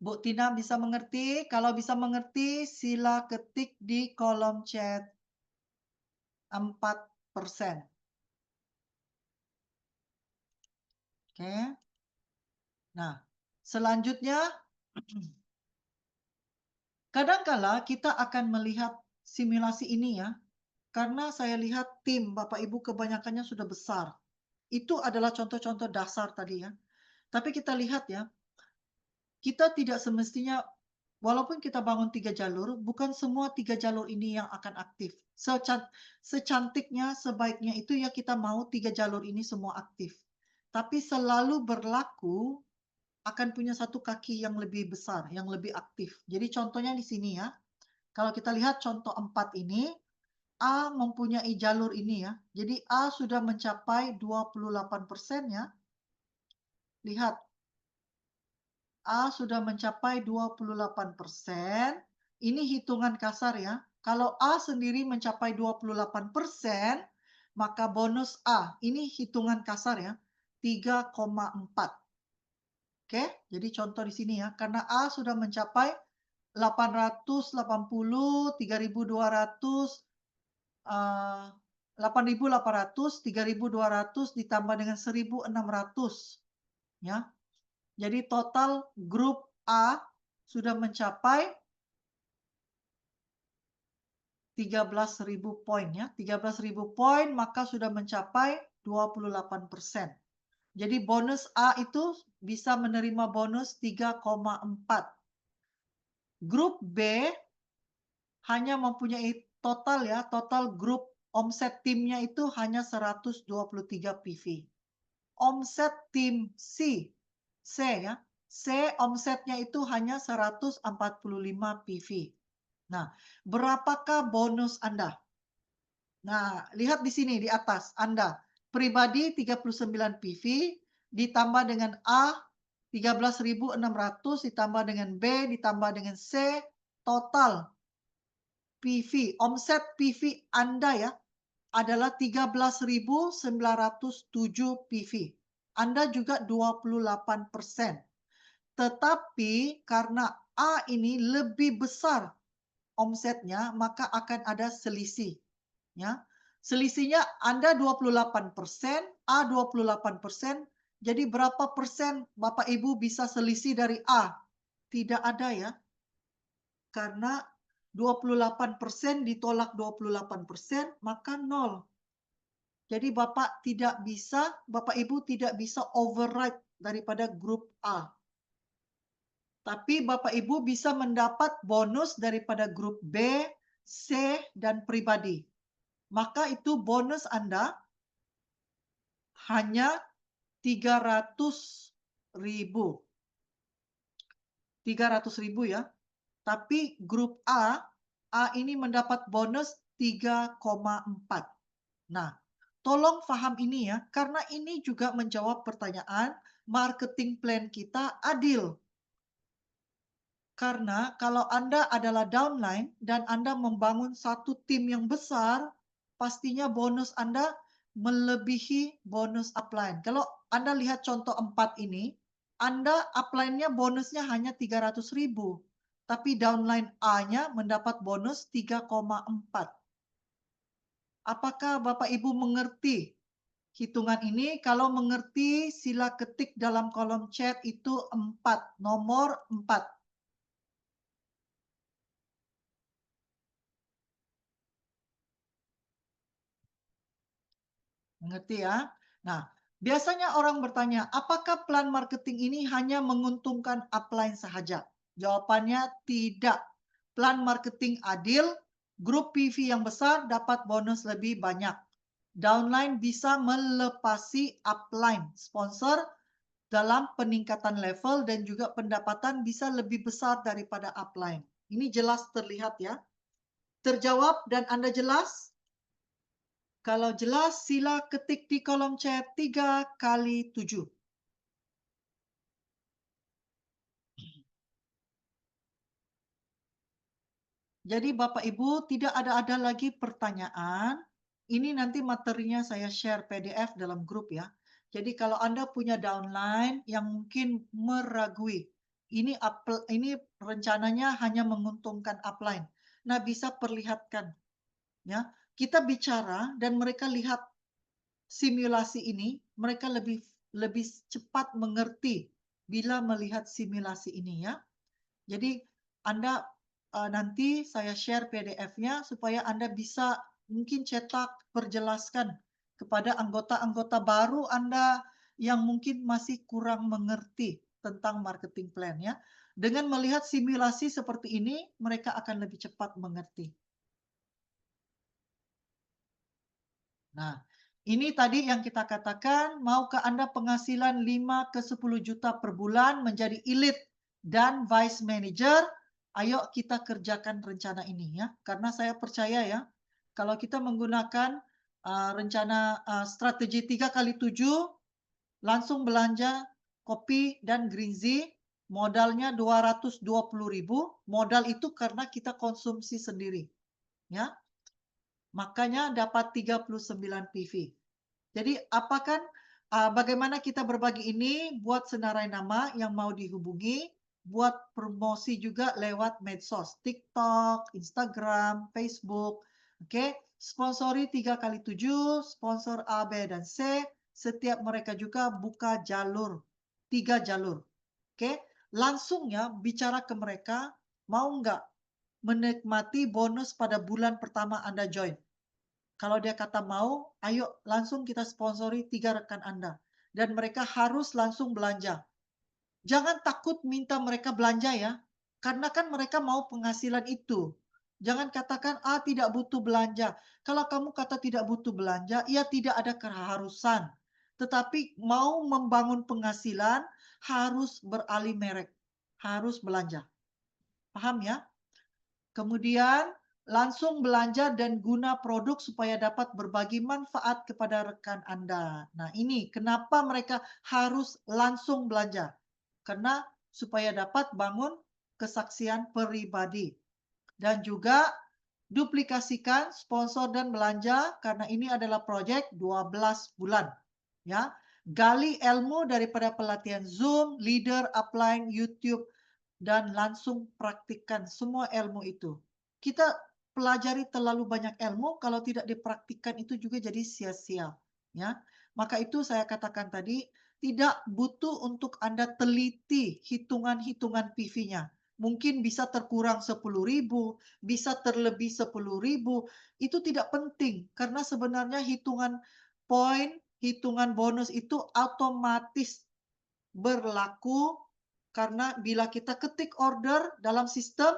Bu Tina bisa mengerti? Kalau bisa mengerti, sila ketik di kolom chat 4%. Oke. Nah, selanjutnya kadangkala kita akan melihat simulasi ini ya, karena saya lihat tim Bapak Ibu kebanyakannya sudah besar. Itu adalah contoh-contoh dasar tadi ya. Tapi kita lihat ya, kita tidak semestinya walaupun kita bangun 3 jalur, bukan semua 3 jalur ini yang akan aktif. Secantiknya, sebaiknya itu ya kita mau 3 jalur ini semua aktif. Tapi selalu berlaku akan punya satu kaki yang lebih besar, yang lebih aktif. Jadi contohnya di sini ya. Kalau kita lihat contoh 4 ini, A mempunyai jalur ini ya. Jadi A sudah mencapai 28% ya. Lihat, A sudah mencapai 28%. Ini hitungan kasar ya. Kalau A sendiri mencapai 28%, maka bonus A, ini hitungan kasar ya, 3,4. Oke, jadi contoh di sini ya, karena A sudah mencapai 880, 3.200, 8.800, 3.200 ditambah dengan 1.600 ya. Jadi total grup A sudah mencapai 13.000 poin ya. 13.000 poin maka sudah mencapai 28%. Jadi bonus A itu bisa menerima bonus 3,4. Grup B hanya mempunyai total ya, total grup omset timnya itu hanya 123 PV. Omset tim C ya, C omsetnya itu hanya 145 PV. Nah, berapakah bonus Anda? Nah, lihat di sini di atas Anda. Pribadi 39 PV ditambah dengan A 13.600 ditambah dengan B ditambah dengan C total PV, omset PV Anda ya adalah 13.907 PV. Anda juga 28%. Tetapi karena A ini lebih besar omsetnya, maka akan ada selisih. Ya. Selisihnya Anda 28%, A 28%. Jadi berapa persen Bapak Ibu bisa selisih dari A? Tidak ada ya. Karena 28% ditolak 28%, maka 0. Jadi Bapak Ibu tidak bisa override daripada grup A. Tapi Bapak Ibu bisa mendapat bonus daripada grup B, C, dan pribadi. Maka itu bonus Anda hanya 300.000. 300.000 ya. Tapi grup A ini mendapat bonus 3,4. Nah, tolong paham ini ya, karena ini juga menjawab pertanyaan marketing plan kita adil. Karena kalau Anda adalah downline dan Anda membangun satu tim yang besar, pastinya bonus Anda melebihi bonus upline. Kalau Anda lihat contoh 4 ini, Anda upline-nya bonusnya hanya 300.000, tapi downline A-nya mendapat bonus 3,4. Apakah Bapak Ibu mengerti hitungan ini? Kalau mengerti, sila ketik dalam kolom chat itu 4, nomor 4. Mengerti ya? Nah, biasanya orang bertanya, apakah plan marketing ini hanya menguntungkan upline sahaja? Jawabannya tidak. Plan marketing adil, grup PV yang besar dapat bonus lebih banyak. Downline bisa melepasi upline sponsor dalam peningkatan level dan juga pendapatan bisa lebih besar daripada upline. Ini jelas terlihat ya. Terjawab dan Anda jelas? Kalau jelas, sila ketik di kolom chat 3 kali 7. Jadi Bapak Ibu tidak ada lagi pertanyaan. Ini nanti materinya saya share PDF dalam grup ya. Jadi kalau Anda punya downline yang mungkin meragui, ini rencananya hanya menguntungkan upline. Nah, bisa perlihatkan ya. Kita bicara dan mereka lihat simulasi ini, mereka lebih lebih cepat mengerti bila melihat simulasi ini ya. Jadi Anda nanti saya share PDF-nya supaya Anda bisa mungkin cetak, perjelaskan kepada anggota-anggota baru Anda yang mungkin masih kurang mengerti tentang marketing plan ya. Dengan melihat simulasi seperti ini, mereka akan lebih cepat mengerti. Nah, ini tadi yang kita katakan, maukah Anda penghasilan 5 ke 10 juta per bulan menjadi elite dan vice manager? Ayo kita kerjakan rencana ini ya. Karena saya percaya ya, kalau kita menggunakan rencana strategi 3 kali 7, langsung belanja kopi dan Greenzy, modalnya 220.000. Modal itu karena kita konsumsi sendiri. Ya, makanya dapat 39 PV. Jadi apakan bagaimana kita berbagi ini buat senarai nama yang mau dihubungi, buat promosi juga lewat medsos, TikTok, Instagram, Facebook, oke. Sponsori 3 kali 7, sponsor A, B, dan C, setiap mereka juga buka jalur, 3 jalur, oke. Langsung ya bicara ke mereka, mau nggak menikmati bonus pada bulan pertama Anda join? Kalau dia kata mau, ayo langsung kita sponsori 3 rekan Anda. Dan mereka harus langsung belanja. Jangan takut minta mereka belanja ya. Karena kan mereka mau penghasilan itu. Jangan katakan, tidak butuh belanja. Kalau kamu kata tidak butuh belanja, ya tidak ada keharusan. Tetapi mau membangun penghasilan, harus beralih merek. Harus belanja. Paham ya? Kemudian langsung belanja dan guna produk supaya dapat berbagi manfaat kepada rekan Anda. Nah, ini kenapa mereka harus langsung belanja. Karena supaya dapat bangun kesaksian pribadi. Dan juga duplikasikan sponsor dan belanja karena ini adalah proyek 12 bulan. Ya, gali ilmu daripada pelatihan Zoom, leader, upline, YouTube, dan langsung praktikkan semua ilmu itu. Kita pelajari terlalu banyak ilmu, kalau tidak dipraktikkan itu juga jadi sia-sia. Ya, maka itu saya katakan tadi, tidak butuh untuk Anda teliti hitungan-hitungan PV-nya. Mungkin bisa terkurang 10.000, bisa terlebih 10.000. Itu tidak penting, karena sebenarnya hitungan poin, hitungan bonus itu otomatis berlaku karena bila kita ketik order dalam sistem,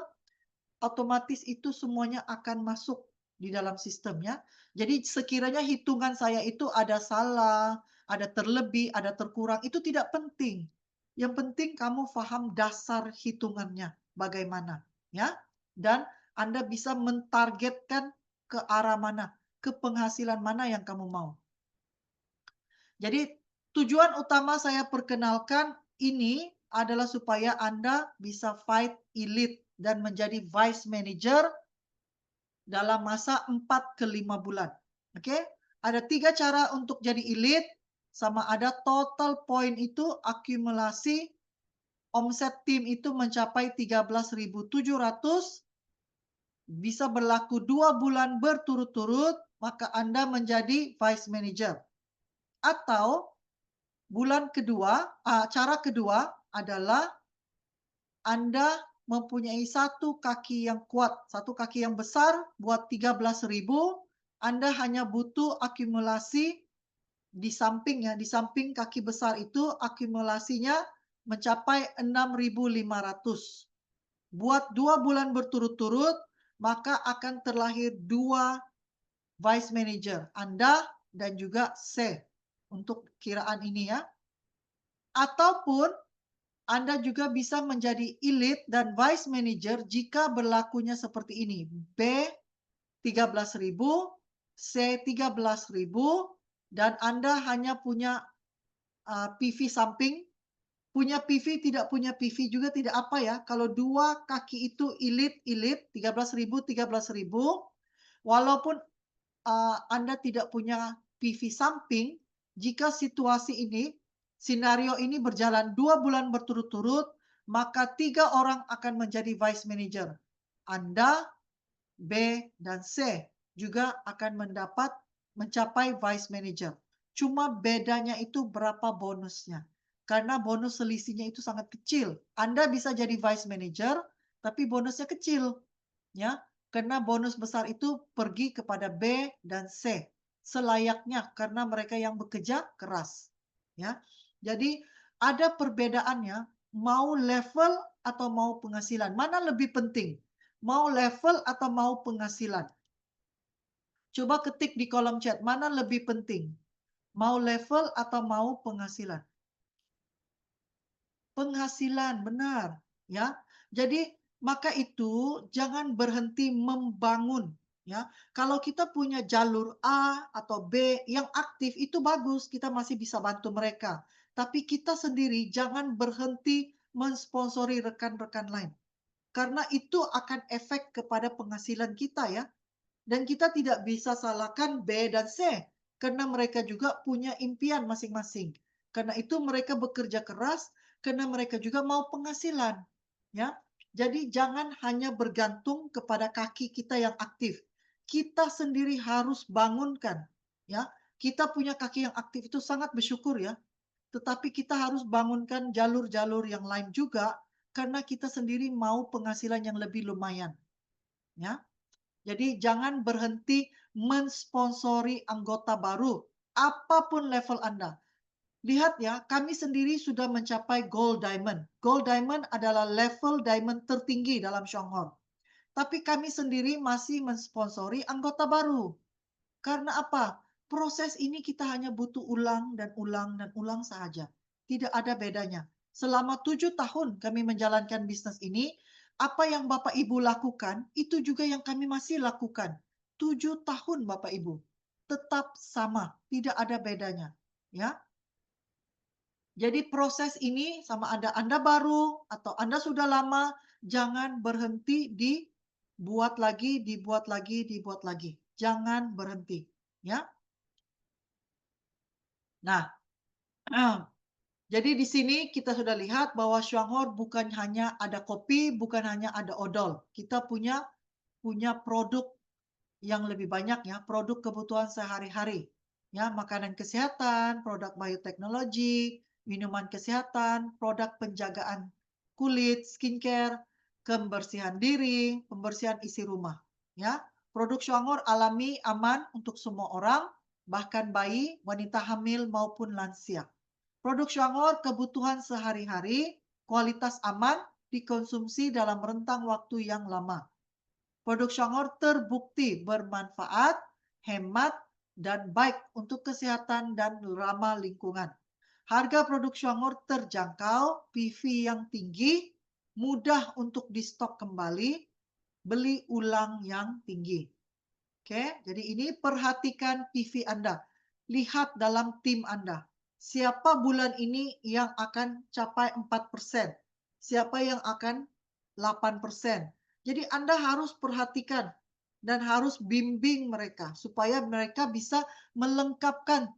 otomatis itu semuanya akan masuk di dalam sistemnya. Jadi sekiranya hitungan saya itu ada salah, ada terlebih, ada terkurang, itu tidak penting. Yang penting kamu paham dasar hitungannya bagaimana, ya. Dan Anda bisa mentargetkan ke arah mana, ke penghasilan mana yang kamu mau. Jadi tujuan utama saya perkenalkan ini adalah supaya Anda bisa fight elite dan menjadi vice manager dalam masa 4 ke 5 bulan. Oke? Ada 3 cara untuk jadi elite, sama ada total point itu akumulasi omset tim itu mencapai 13.700, bisa berlaku 2 bulan berturut-turut, maka Anda menjadi vice manager. Atau bulan kedua, cara kedua adalah Anda mempunyai satu kaki yang kuat, satu kaki yang besar buat 13.000, Anda hanya butuh akumulasi di samping ya, di samping kaki besar itu akumulasinya mencapai 6.500. Buat 2 bulan berturut-turut, maka akan terlahir 2 vice manager, Anda dan juga C untuk kiraan ini ya. Ataupun Anda juga bisa menjadi elite dan vice manager jika berlakunya seperti ini. B 13.000, C 13.000, dan Anda hanya punya PV samping. Punya PV, tidak punya PV juga tidak apa ya. Kalau dua kaki itu elite, 13.000, walaupun Anda tidak punya PV samping, jika situasi ini, skenario ini berjalan 2 bulan berturut-turut, maka 3 orang akan menjadi vice manager. Anda, B, dan C juga akan mencapai vice manager. Cuma bedanya itu berapa bonusnya. Karena bonus selisihnya itu sangat kecil. Anda bisa jadi vice manager, tapi bonusnya kecil. Ya, karena bonus besar itu pergi kepada B dan C selayaknya karena mereka yang bekerja keras. Ya. Jadi ada perbedaannya mau level atau mau penghasilan. Mana lebih penting? Mau level atau mau penghasilan? Coba ketik di kolom chat, mana lebih penting? Mau level atau mau penghasilan? Penghasilan, benar, ya. Jadi maka itu jangan berhenti membangun, ya. Kalau kita punya jalur A atau B yang aktif itu bagus, kita masih bisa bantu mereka. Tapi kita sendiri jangan berhenti mensponsori rekan-rekan lain. Karena itu akan efek kepada penghasilan kita ya. Dan kita tidak bisa salahkan B dan C karena mereka juga punya impian masing-masing. Karena itu mereka bekerja keras karena mereka juga mau penghasilan, ya. Jadi jangan hanya bergantung kepada kaki kita yang aktif. Kita sendiri harus bangunkan, ya. Kita punya kaki yang aktif itu sangat bersyukur ya. Tetapi kita harus bangunkan jalur-jalur yang lain juga karena kita sendiri mau penghasilan yang lebih lumayan, ya. Jadi jangan berhenti mensponsori anggota baru, apapun level Anda. Lihat ya, kami sendiri sudah mencapai Gold Diamond. Gold Diamond adalah level diamond tertinggi dalam Shanghai. Tapi kami sendiri masih mensponsori anggota baru. Karena apa? Proses ini kita hanya butuh ulang dan ulang dan ulang saja. Tidak ada bedanya. Selama 7 tahun kami menjalankan bisnis ini, apa yang Bapak Ibu lakukan, itu juga yang kami masih lakukan. 7 tahun Bapak Ibu. Tetap sama, tidak ada bedanya. Ya. Jadi proses ini sama Anda baru atau Anda sudah lama, jangan berhenti dibuat lagi, dibuat lagi, dibuat lagi. Jangan berhenti. Ya. Nah, jadi di sini kita sudah lihat bahwa Shanghai bukan hanya ada kopi, bukan hanya ada odol. Kita punya produk yang lebih banyak ya, produk kebutuhan sehari-hari. Ya, makanan kesehatan, produk bioteknologi, minuman kesehatan, produk penjagaan kulit, skincare, kebersihan diri, pembersihan isi rumah. Ya, produk Shanghai alami, aman untuk semua orang, bahkan bayi, wanita hamil maupun lansia. Produk Shanghai kebutuhan sehari-hari, kualitas aman, dikonsumsi dalam rentang waktu yang lama. Produk Shanghai terbukti bermanfaat, hemat, dan baik untuk kesehatan dan ramah lingkungan. Harga produk Shanghai terjangkau, PV yang tinggi, mudah untuk di-stok kembali, beli ulang yang tinggi. Oke, jadi ini perhatikan PV Anda. Lihat dalam tim Anda. Siapa bulan ini yang akan capai 4%? Siapa yang akan 8%? Jadi Anda harus perhatikan dan harus bimbing mereka supaya mereka bisa melengkapkan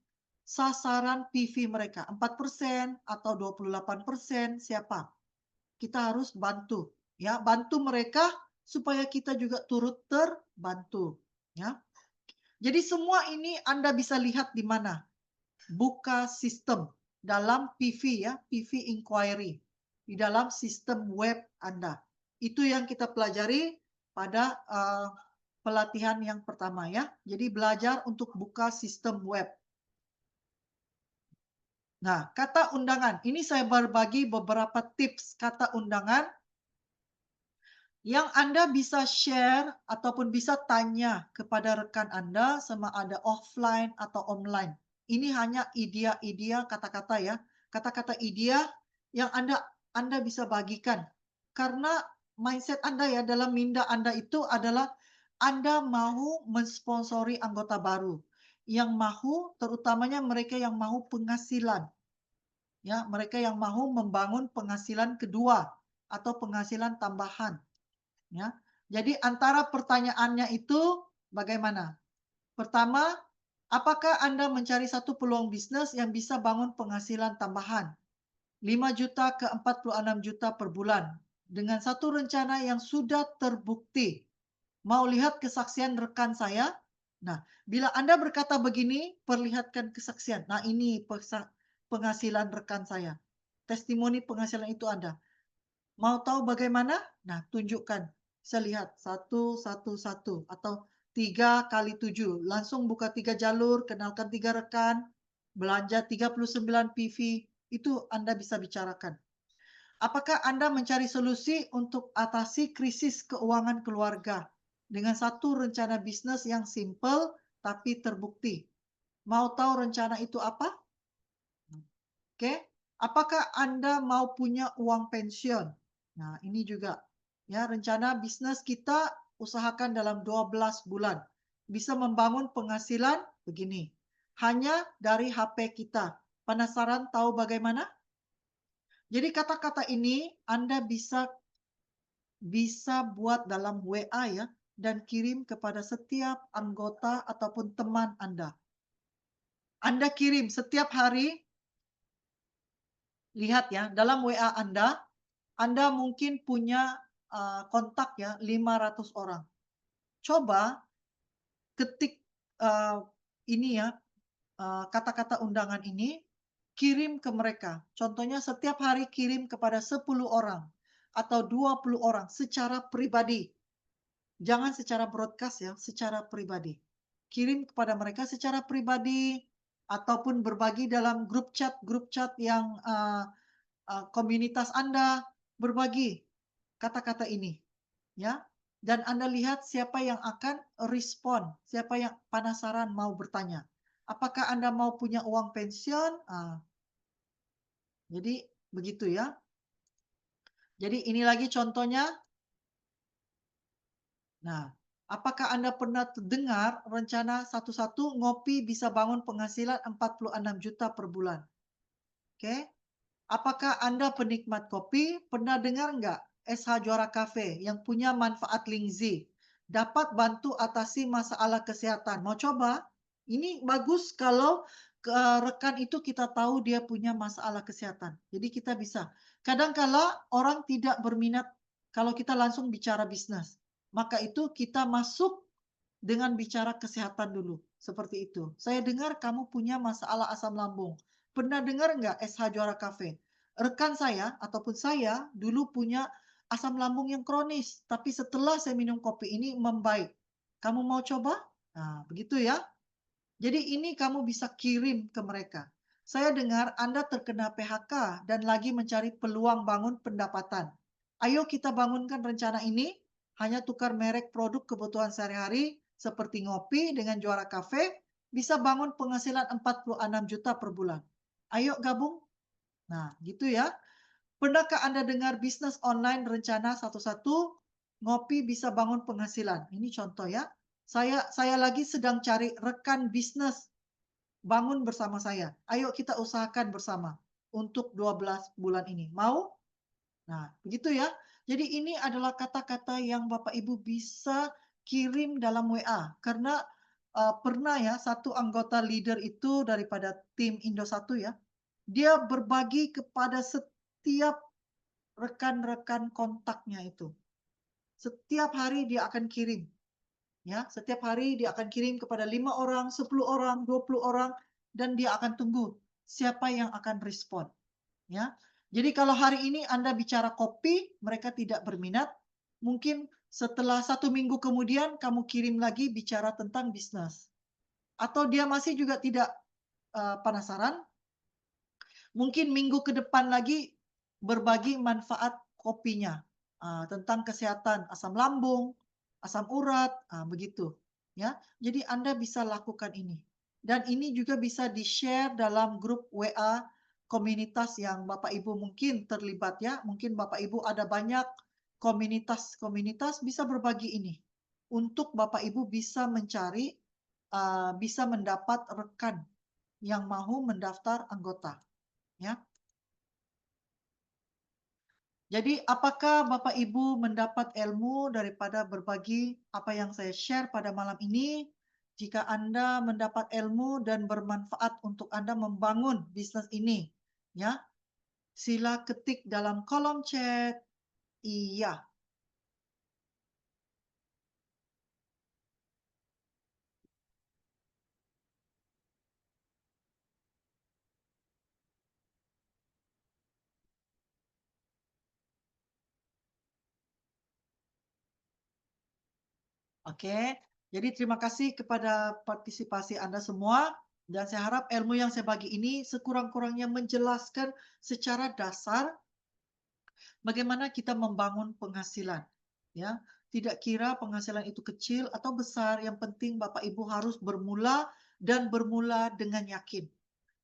sasaran PV mereka. 4% atau 28%, siapa? Kita harus bantu, ya, bantu mereka supaya kita juga turut terbantu, ya. Jadi semua ini Anda bisa lihat di mana? Buka sistem dalam PV, ya, PV inquiry di dalam sistem web Anda. Itu yang kita pelajari pada pelatihan yang pertama, ya. Jadi belajar untuk buka sistem web. Nah, kata undangan. Ini saya berbagi beberapa tips kata undangan yang Anda bisa share ataupun bisa tanya kepada rekan Anda sama ada offline atau online. Ini hanya idea-idea kata-kata, ya. Kata-kata idea yang Anda bisa bagikan. Karena mindset Anda, ya, dalam minda Anda itu adalah Anda mau mensponsori anggota baru. Yang mau terutamanya mereka yang mau penghasilan, ya, mereka yang mau membangun penghasilan kedua atau penghasilan tambahan. Ya. Jadi antara pertanyaannya itu bagaimana? Pertama, apakah Anda mencari satu peluang bisnis yang bisa bangun penghasilan tambahan 5 juta ke 46 juta per bulan dengan satu rencana yang sudah terbukti. Mau lihat kesaksian rekan saya? Nah, bila Anda berkata begini, perlihatkan kesaksian. Nah, ini penghasilan rekan saya. Testimoni penghasilan itu ada. Mau tahu bagaimana? Nah, tunjukkan. Saya lihat satu, satu, satu, atau 3 kali 7. Langsung buka 3 jalur, kenalkan 3 rekan, belanja 39 PV, itu Anda bisa bicarakan. Apakah Anda mencari solusi untuk atasi krisis keuangan keluarga dengan satu rencana bisnis yang simple tapi terbukti? Mau tahu rencana itu apa? Oke, apakah Anda mau punya uang pensiun? Nah, ini juga, ya, rencana bisnis kita usahakan dalam 12 bulan. Bisa membangun penghasilan begini. Hanya dari HP kita. Penasaran tahu bagaimana? Jadi kata-kata ini Anda bisa buat dalam WA, ya, dan kirim kepada setiap anggota ataupun teman Anda. Anda kirim setiap hari. Lihat, ya, dalam WA Anda mungkin punya kontak, ya, 500 orang. Coba ketik ini, ya, kata-kata undangan ini, kirim ke mereka. Contohnya setiap hari kirim kepada 10 orang atau 20 orang secara pribadi. Jangan secara broadcast, ya, secara pribadi. Kirim kepada mereka secara pribadi ataupun berbagi dalam grup chat yang komunitas Anda, berbagi kata-kata ini, ya. Dan Anda lihat siapa yang akan respon, siapa yang penasaran mau bertanya. Apakah Anda mau punya uang pensiun? Jadi begitu, ya. Jadi ini lagi contohnya. Nah, apakah Anda pernah dengar rencana satu-satu ngopi bisa bangun penghasilan 46 juta per bulan? Oke. Apakah Anda penikmat kopi? Pernah dengar nggak SH Juara Cafe yang punya manfaat Lingzi? Dapat bantu atasi masalah kesehatan. Mau coba? Ini bagus kalau rekan itu kita tahu dia punya masalah kesehatan. Jadi kita bisa. Kadang-kala orang tidak berminat kalau kita langsung bicara bisnis. Maka itu kita masuk dengan bicara kesehatan dulu. Seperti itu. Saya dengar kamu punya masalah asam lambung. Pernah dengar nggak SH Juara Cafe? Rekan saya ataupun saya dulu punya asam lambung yang kronis, tapi setelah saya minum kopi ini membaik. Kamu mau coba? Nah, begitu, ya. Jadi ini kamu bisa kirim ke mereka. Saya dengar Anda terkena PHK dan lagi mencari peluang bangun pendapatan. Ayo kita bangunkan rencana ini, hanya tukar merek produk kebutuhan sehari-hari seperti ngopi dengan Juara Cafe, bisa bangun penghasilan 46 juta per bulan. Ayo gabung. Nah, gitu, ya. Pernahkah Anda dengar bisnis online rencana satu-satu? Ngopi bisa bangun penghasilan. Ini contoh ya. Saya lagi sedang cari rekan bisnis, bangun bersama saya. Ayo kita usahakan bersama untuk 12 bulan ini. Mau? Nah, begitu ya. Jadi ini adalah kata-kata yang Bapak Ibu bisa kirim dalam WA. Karena pernah ya satu anggota leader itu daripada tim Indo 1 ya, dia berbagi kepada setiap rekan-rekan kontaknya itu. Setiap hari dia akan kirim, ya. Setiap hari dia akan kirim kepada 5 orang, 10 orang, 20 orang, dan dia akan tunggu siapa yang akan respon, ya. Jadi kalau hari ini Anda bicara kopi, mereka tidak berminat, mungkin setelah 1 minggu kemudian kamu kirim lagi bicara tentang bisnis. Atau dia masih juga tidak penasaran, mungkin minggu ke depan lagi berbagi manfaat kopinya, tentang kesehatan asam lambung, asam urat, begitu, ya. Jadi Anda bisa lakukan ini. Dan ini juga bisa di-share dalam grup WA komunitas yang Bapak Ibu mungkin terlibat ya, mungkin Bapak Ibu ada banyak komunitas-komunitas, bisa berbagi ini, untuk Bapak Ibu bisa mencari, bisa mendapat rekan yang mau mendaftar anggota, ya. Jadi, apakah Bapak Ibu mendapat ilmu daripada berbagi apa yang saya share pada malam ini? Jika Anda mendapat ilmu dan bermanfaat untuk Anda membangun bisnis ini, ya, sila ketik dalam kolom chat, iya. Oke. Jadi terima kasih kepada partisipasi Anda semua dan saya harap ilmu yang saya bagi ini sekurang-kurangnya menjelaskan secara dasar bagaimana kita membangun penghasilan, ya. Tidak kira penghasilan itu kecil atau besar, yang penting Bapak Ibu harus bermula dan bermula dengan yakin.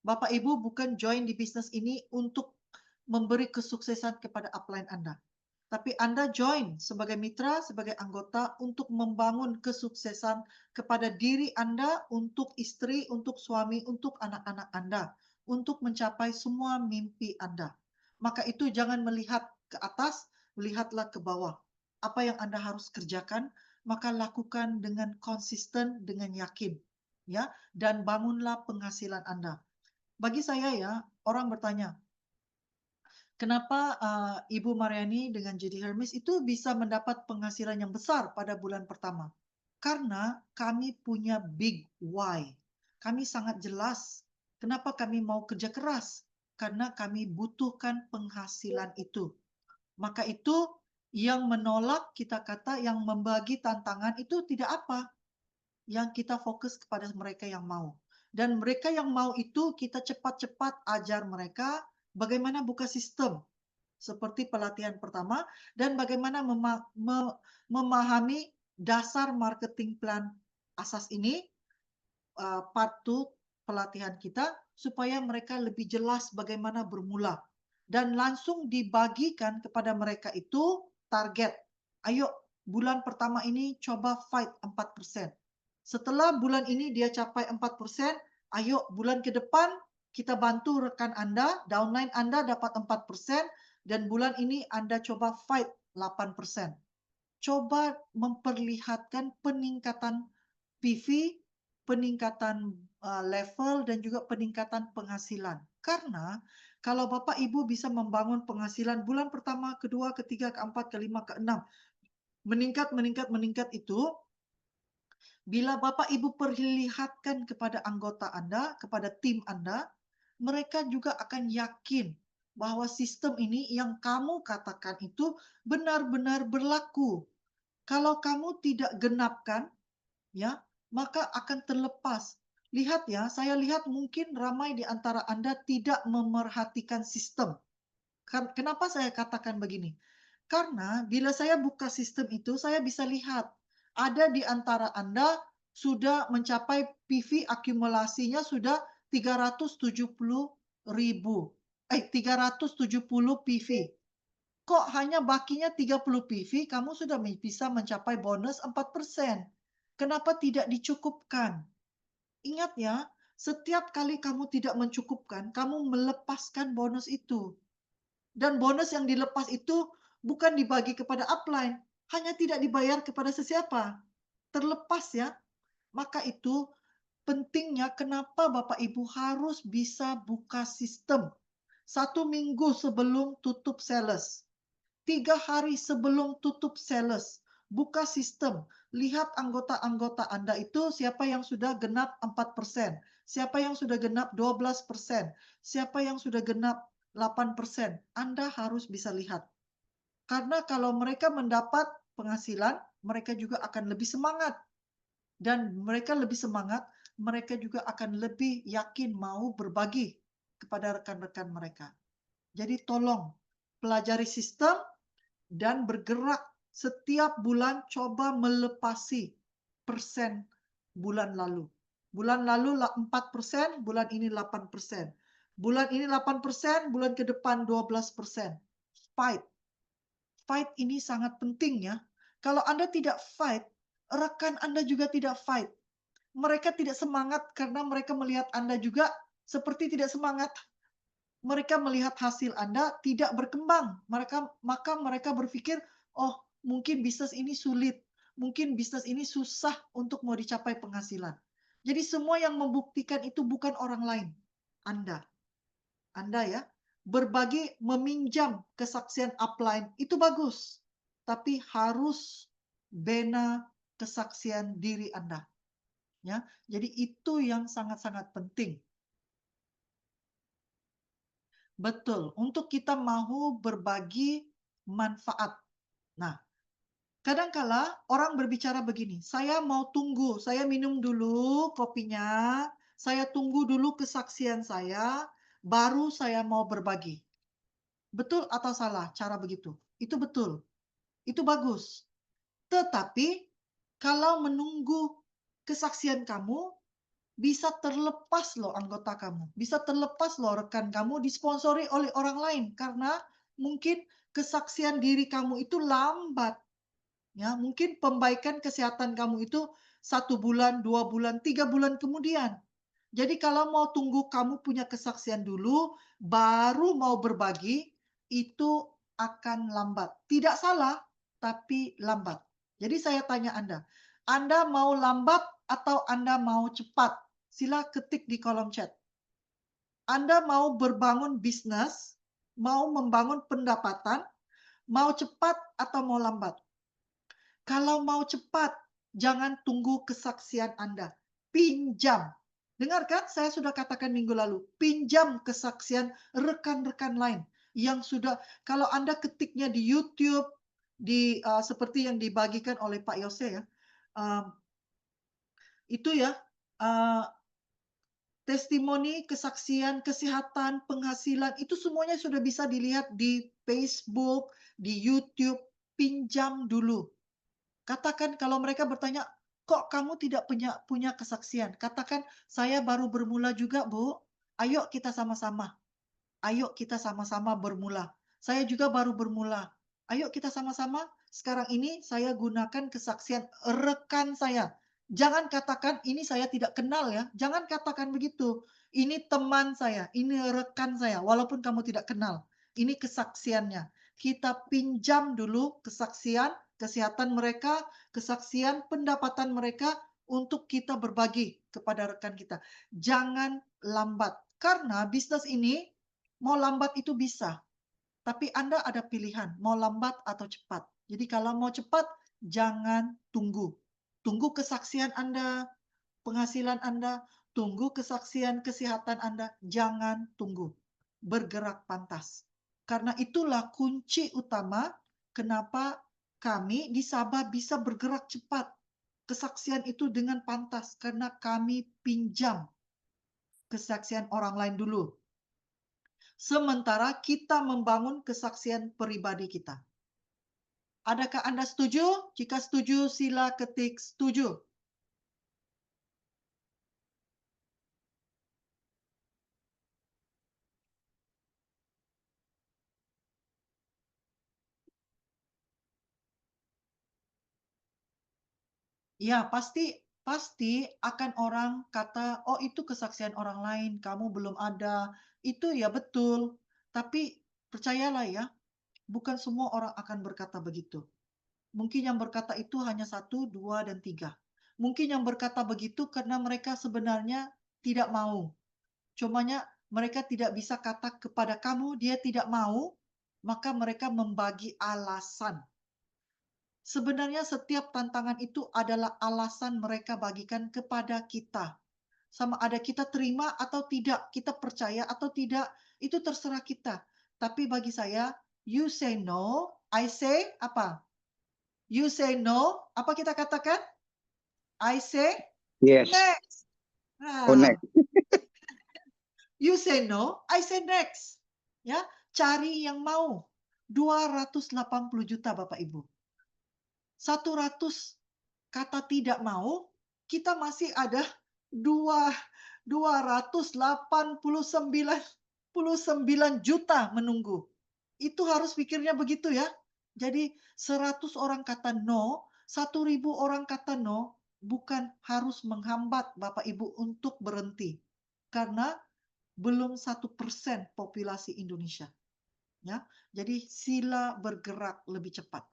Bapak Ibu bukan join di bisnis ini untuk memberi kesuksesan kepada upline Anda. Tapi Anda join sebagai mitra, sebagai anggota untuk membangun kesuksesan kepada diri Anda, untuk istri, untuk suami, untuk anak-anak Anda, untuk mencapai semua mimpi Anda. Maka itu jangan melihat ke atas, melihatlah ke bawah. Apa yang Anda harus kerjakan, maka lakukan dengan konsisten, dengan yakin, ya, dan bangunlah penghasilan Anda. Bagi saya ya, orang bertanya, kenapa Ibu Mariani dengan Jadi Hermes itu bisa mendapat penghasilan yang besar pada bulan pertama? Karena kami punya big why. Kami sangat jelas kenapa kami mau kerja keras. Karena kami butuhkan penghasilan itu. Maka itu yang menolak, kita kata yang membagi tantangan itu tidak apa. Yang kita fokus kepada mereka yang mau. Dan mereka yang mau itu kita cepat-cepat ajar mereka bagaimana buka sistem seperti pelatihan pertama dan bagaimana memahami dasar marketing plan asas ini, part 2 pelatihan kita, supaya mereka lebih jelas bagaimana bermula dan langsung dibagikan kepada mereka itu target. Ayo, bulan pertama ini coba fight 4%. Setelah bulan ini dia capai 4%, ayo bulan ke depan kita bantu rekan Anda, downline Anda dapat 4%, dan bulan ini Anda coba fight 8%. Coba memperlihatkan peningkatan PV, peningkatan level, dan juga peningkatan penghasilan. Karena kalau Bapak Ibu bisa membangun penghasilan bulan pertama, kedua, ketiga, keempat, kelima, keenam, meningkat, meningkat, meningkat itu, bila Bapak Ibu perlihatkan kepada anggota Anda, kepada tim Anda, mereka juga akan yakin bahwa sistem ini yang kamu katakan itu benar-benar berlaku. Kalau kamu tidak genapkan, ya, maka akan terlepas. Lihat ya, saya lihat mungkin ramai di antara Anda tidak memerhatikan sistem. Kenapa saya katakan begini? Karena bila saya buka sistem itu, saya bisa lihat ada di antara Anda sudah mencapai PV akumulasinya sudah 370.000, 370 PV. Kok hanya bakinya 30 PV, kamu sudah bisa mencapai bonus 4%. Kenapa tidak dicukupkan? Ingat ya, setiap kali kamu tidak mencukupkan, kamu melepaskan bonus itu. Dan bonus yang dilepas itu bukan dibagi kepada upline, hanya tidak dibayar kepada sesiapa. Terlepas ya. Maka itu pentingnya kenapa Bapak Ibu harus bisa buka sistem. 1 minggu sebelum tutup sales. 3 hari sebelum tutup sales. Buka sistem. Lihat anggota-anggota Anda itu siapa yang sudah genap 4%, siapa yang sudah genap 12%, siapa yang sudah genap 8%. Anda harus bisa lihat. Karena kalau mereka mendapat penghasilan, mereka juga akan lebih semangat. Dan mereka lebih semangat, mereka juga akan lebih yakin mau berbagi kepada rekan-rekan mereka. Jadi tolong pelajari sistem dan bergerak setiap bulan coba melepasi persen bulan lalu. Bulan lalu 4%, bulan ini 8%. Bulan ini 8%, bulan ke depan 12%. Fight. Fight ini sangat penting ya. Kalau Anda tidak fight, rekan Anda juga tidak fight. Mereka tidak semangat karena mereka melihat Anda juga seperti tidak semangat. Mereka melihat hasil Anda tidak berkembang. Maka mereka berpikir, "Oh, mungkin bisnis ini sulit. Mungkin bisnis ini susah untuk mau dicapai penghasilan." Jadi semua yang membuktikan itu bukan orang lain, Anda. Anda ya. Berbagi, meminjam kesaksian upline itu bagus. Tapi harus bina kesaksian diri Anda. Ya, jadi itu yang sangat-sangat penting. Betul, untuk kita mau berbagi manfaat. Nah, kadangkala orang berbicara begini, "Saya mau tunggu, saya minum dulu kopinya, saya tunggu dulu kesaksian saya, baru saya mau berbagi." Betul atau salah cara begitu? Itu betul, itu bagus. Tetapi kalau menunggu kesaksian kamu, bisa terlepas loh anggota kamu, bisa terlepas loh rekan kamu disponsori oleh orang lain karena mungkin kesaksian diri kamu itu lambat. Ya, mungkin pembaikan kesehatan kamu itu 1 bulan, 2 bulan, 3 bulan kemudian. Jadi kalau mau tunggu kamu punya kesaksian dulu, baru mau berbagi, itu akan lambat. Tidak salah, tapi lambat. Jadi saya tanya Anda mau lambat atau Anda mau cepat? Sila ketik di kolom chat. Anda mau berbangun bisnis, mau membangun pendapatan, mau cepat atau mau lambat? Kalau mau cepat, jangan tunggu kesaksian Anda. Pinjam. Dengar kan saya sudah katakan minggu lalu, pinjam kesaksian rekan-rekan lain yang sudah kalau Anda ketiknya di YouTube, seperti yang dibagikan oleh Pak Yose ya, eee, itu ya, eee, testimoni, kesaksian, kesehatan, penghasilan, itu semuanya sudah bisa dilihat di Facebook, di YouTube. Pinjam dulu. Katakan kalau mereka bertanya, "Kok kamu tidak punya kesaksian?" Katakan, "Saya baru bermula juga, Bu. Ayo kita sama-sama. Ayo kita sama-sama bermula. Saya juga baru bermula. Ayo kita sama-sama. Sekarang ini saya gunakan kesaksian rekan saya." Jangan katakan, "Ini saya tidak kenal ya." Jangan katakan begitu. "Ini teman saya, ini rekan saya," walaupun kamu tidak kenal. Ini kesaksiannya. Kita pinjam dulu kesaksian kesehatan mereka, kesaksian pendapatan mereka untuk kita berbagi kepada rekan kita. Jangan lambat. Karena bisnis ini mau lambat itu bisa, tapi Anda ada pilihan, mau lambat atau cepat. Jadi kalau mau cepat, jangan tunggu. Tunggu kesaksian Anda, penghasilan Anda, tunggu kesaksian kesehatan Anda, jangan tunggu. Bergerak pantas. Karena itulah kunci utama kenapa kami di Sabah bisa bergerak cepat. Kesaksian itu dengan pantas karena kami pinjam kesaksian orang lain dulu. Sementara kita membangun kesaksian pribadi kita. Adakah Anda setuju? Jika setuju, sila ketik setuju. Ya, pasti pasti akan orang kata, "Oh, itu kesaksian orang lain, kamu belum ada." Itu ya betul, tapi percayalah ya, bukan semua orang akan berkata begitu. Mungkin yang berkata itu hanya satu, 2, dan 3. Mungkin yang berkata begitu karena mereka sebenarnya tidak mau. Cumanya mereka tidak bisa kata kepada kamu, dia tidak mau, maka mereka membagi alasan. Sebenarnya setiap tantangan itu adalah alasan mereka bagikan kepada kita. Sama ada kita terima atau tidak, kita percaya atau tidak, itu terserah kita. Tapi bagi saya, you say no, I say apa? You say no, apa kita katakan? I say Yes. next. Oh, Nah, next. you say no, I say next. Ya, cari yang mau. 280 juta Bapak Ibu. 100 kata tidak mau, kita masih ada dua 289 juta menunggu. Itu harus pikirnya begitu ya. Jadi 100 orang kata no, 1.000 orang kata no, bukan harus menghambat Bapak Ibu untuk berhenti. Karena belum 1% populasi Indonesia. Ya, jadi sila bergerak lebih cepat.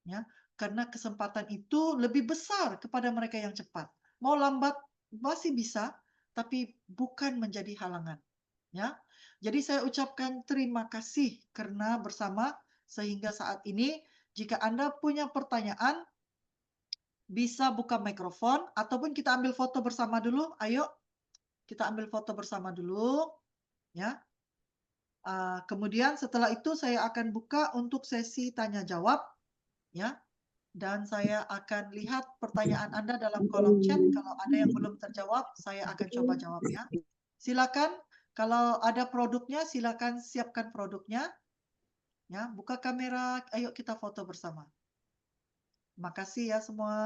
Ya, karena kesempatan itu lebih besar kepada mereka yang cepat. Mau lambat masih bisa, tapi bukan menjadi halangan, ya. Jadi saya ucapkan terima kasih karena bersama sehingga saat ini jika Anda punya pertanyaan bisa buka mikrofon ataupun kita ambil foto bersama dulu. Ayo, kita ambil foto bersama dulu, ya. Kemudian setelah itu saya akan buka untuk sesi tanya jawab, ya. Dan saya akan lihat pertanyaan Anda dalam kolom chat. Kalau ada yang belum terjawab, saya akan coba jawab ya. Silakan, kalau ada produknya, silakan siapkan produknya. Ya, buka kamera, ayo kita foto bersama. Terima kasih ya semua.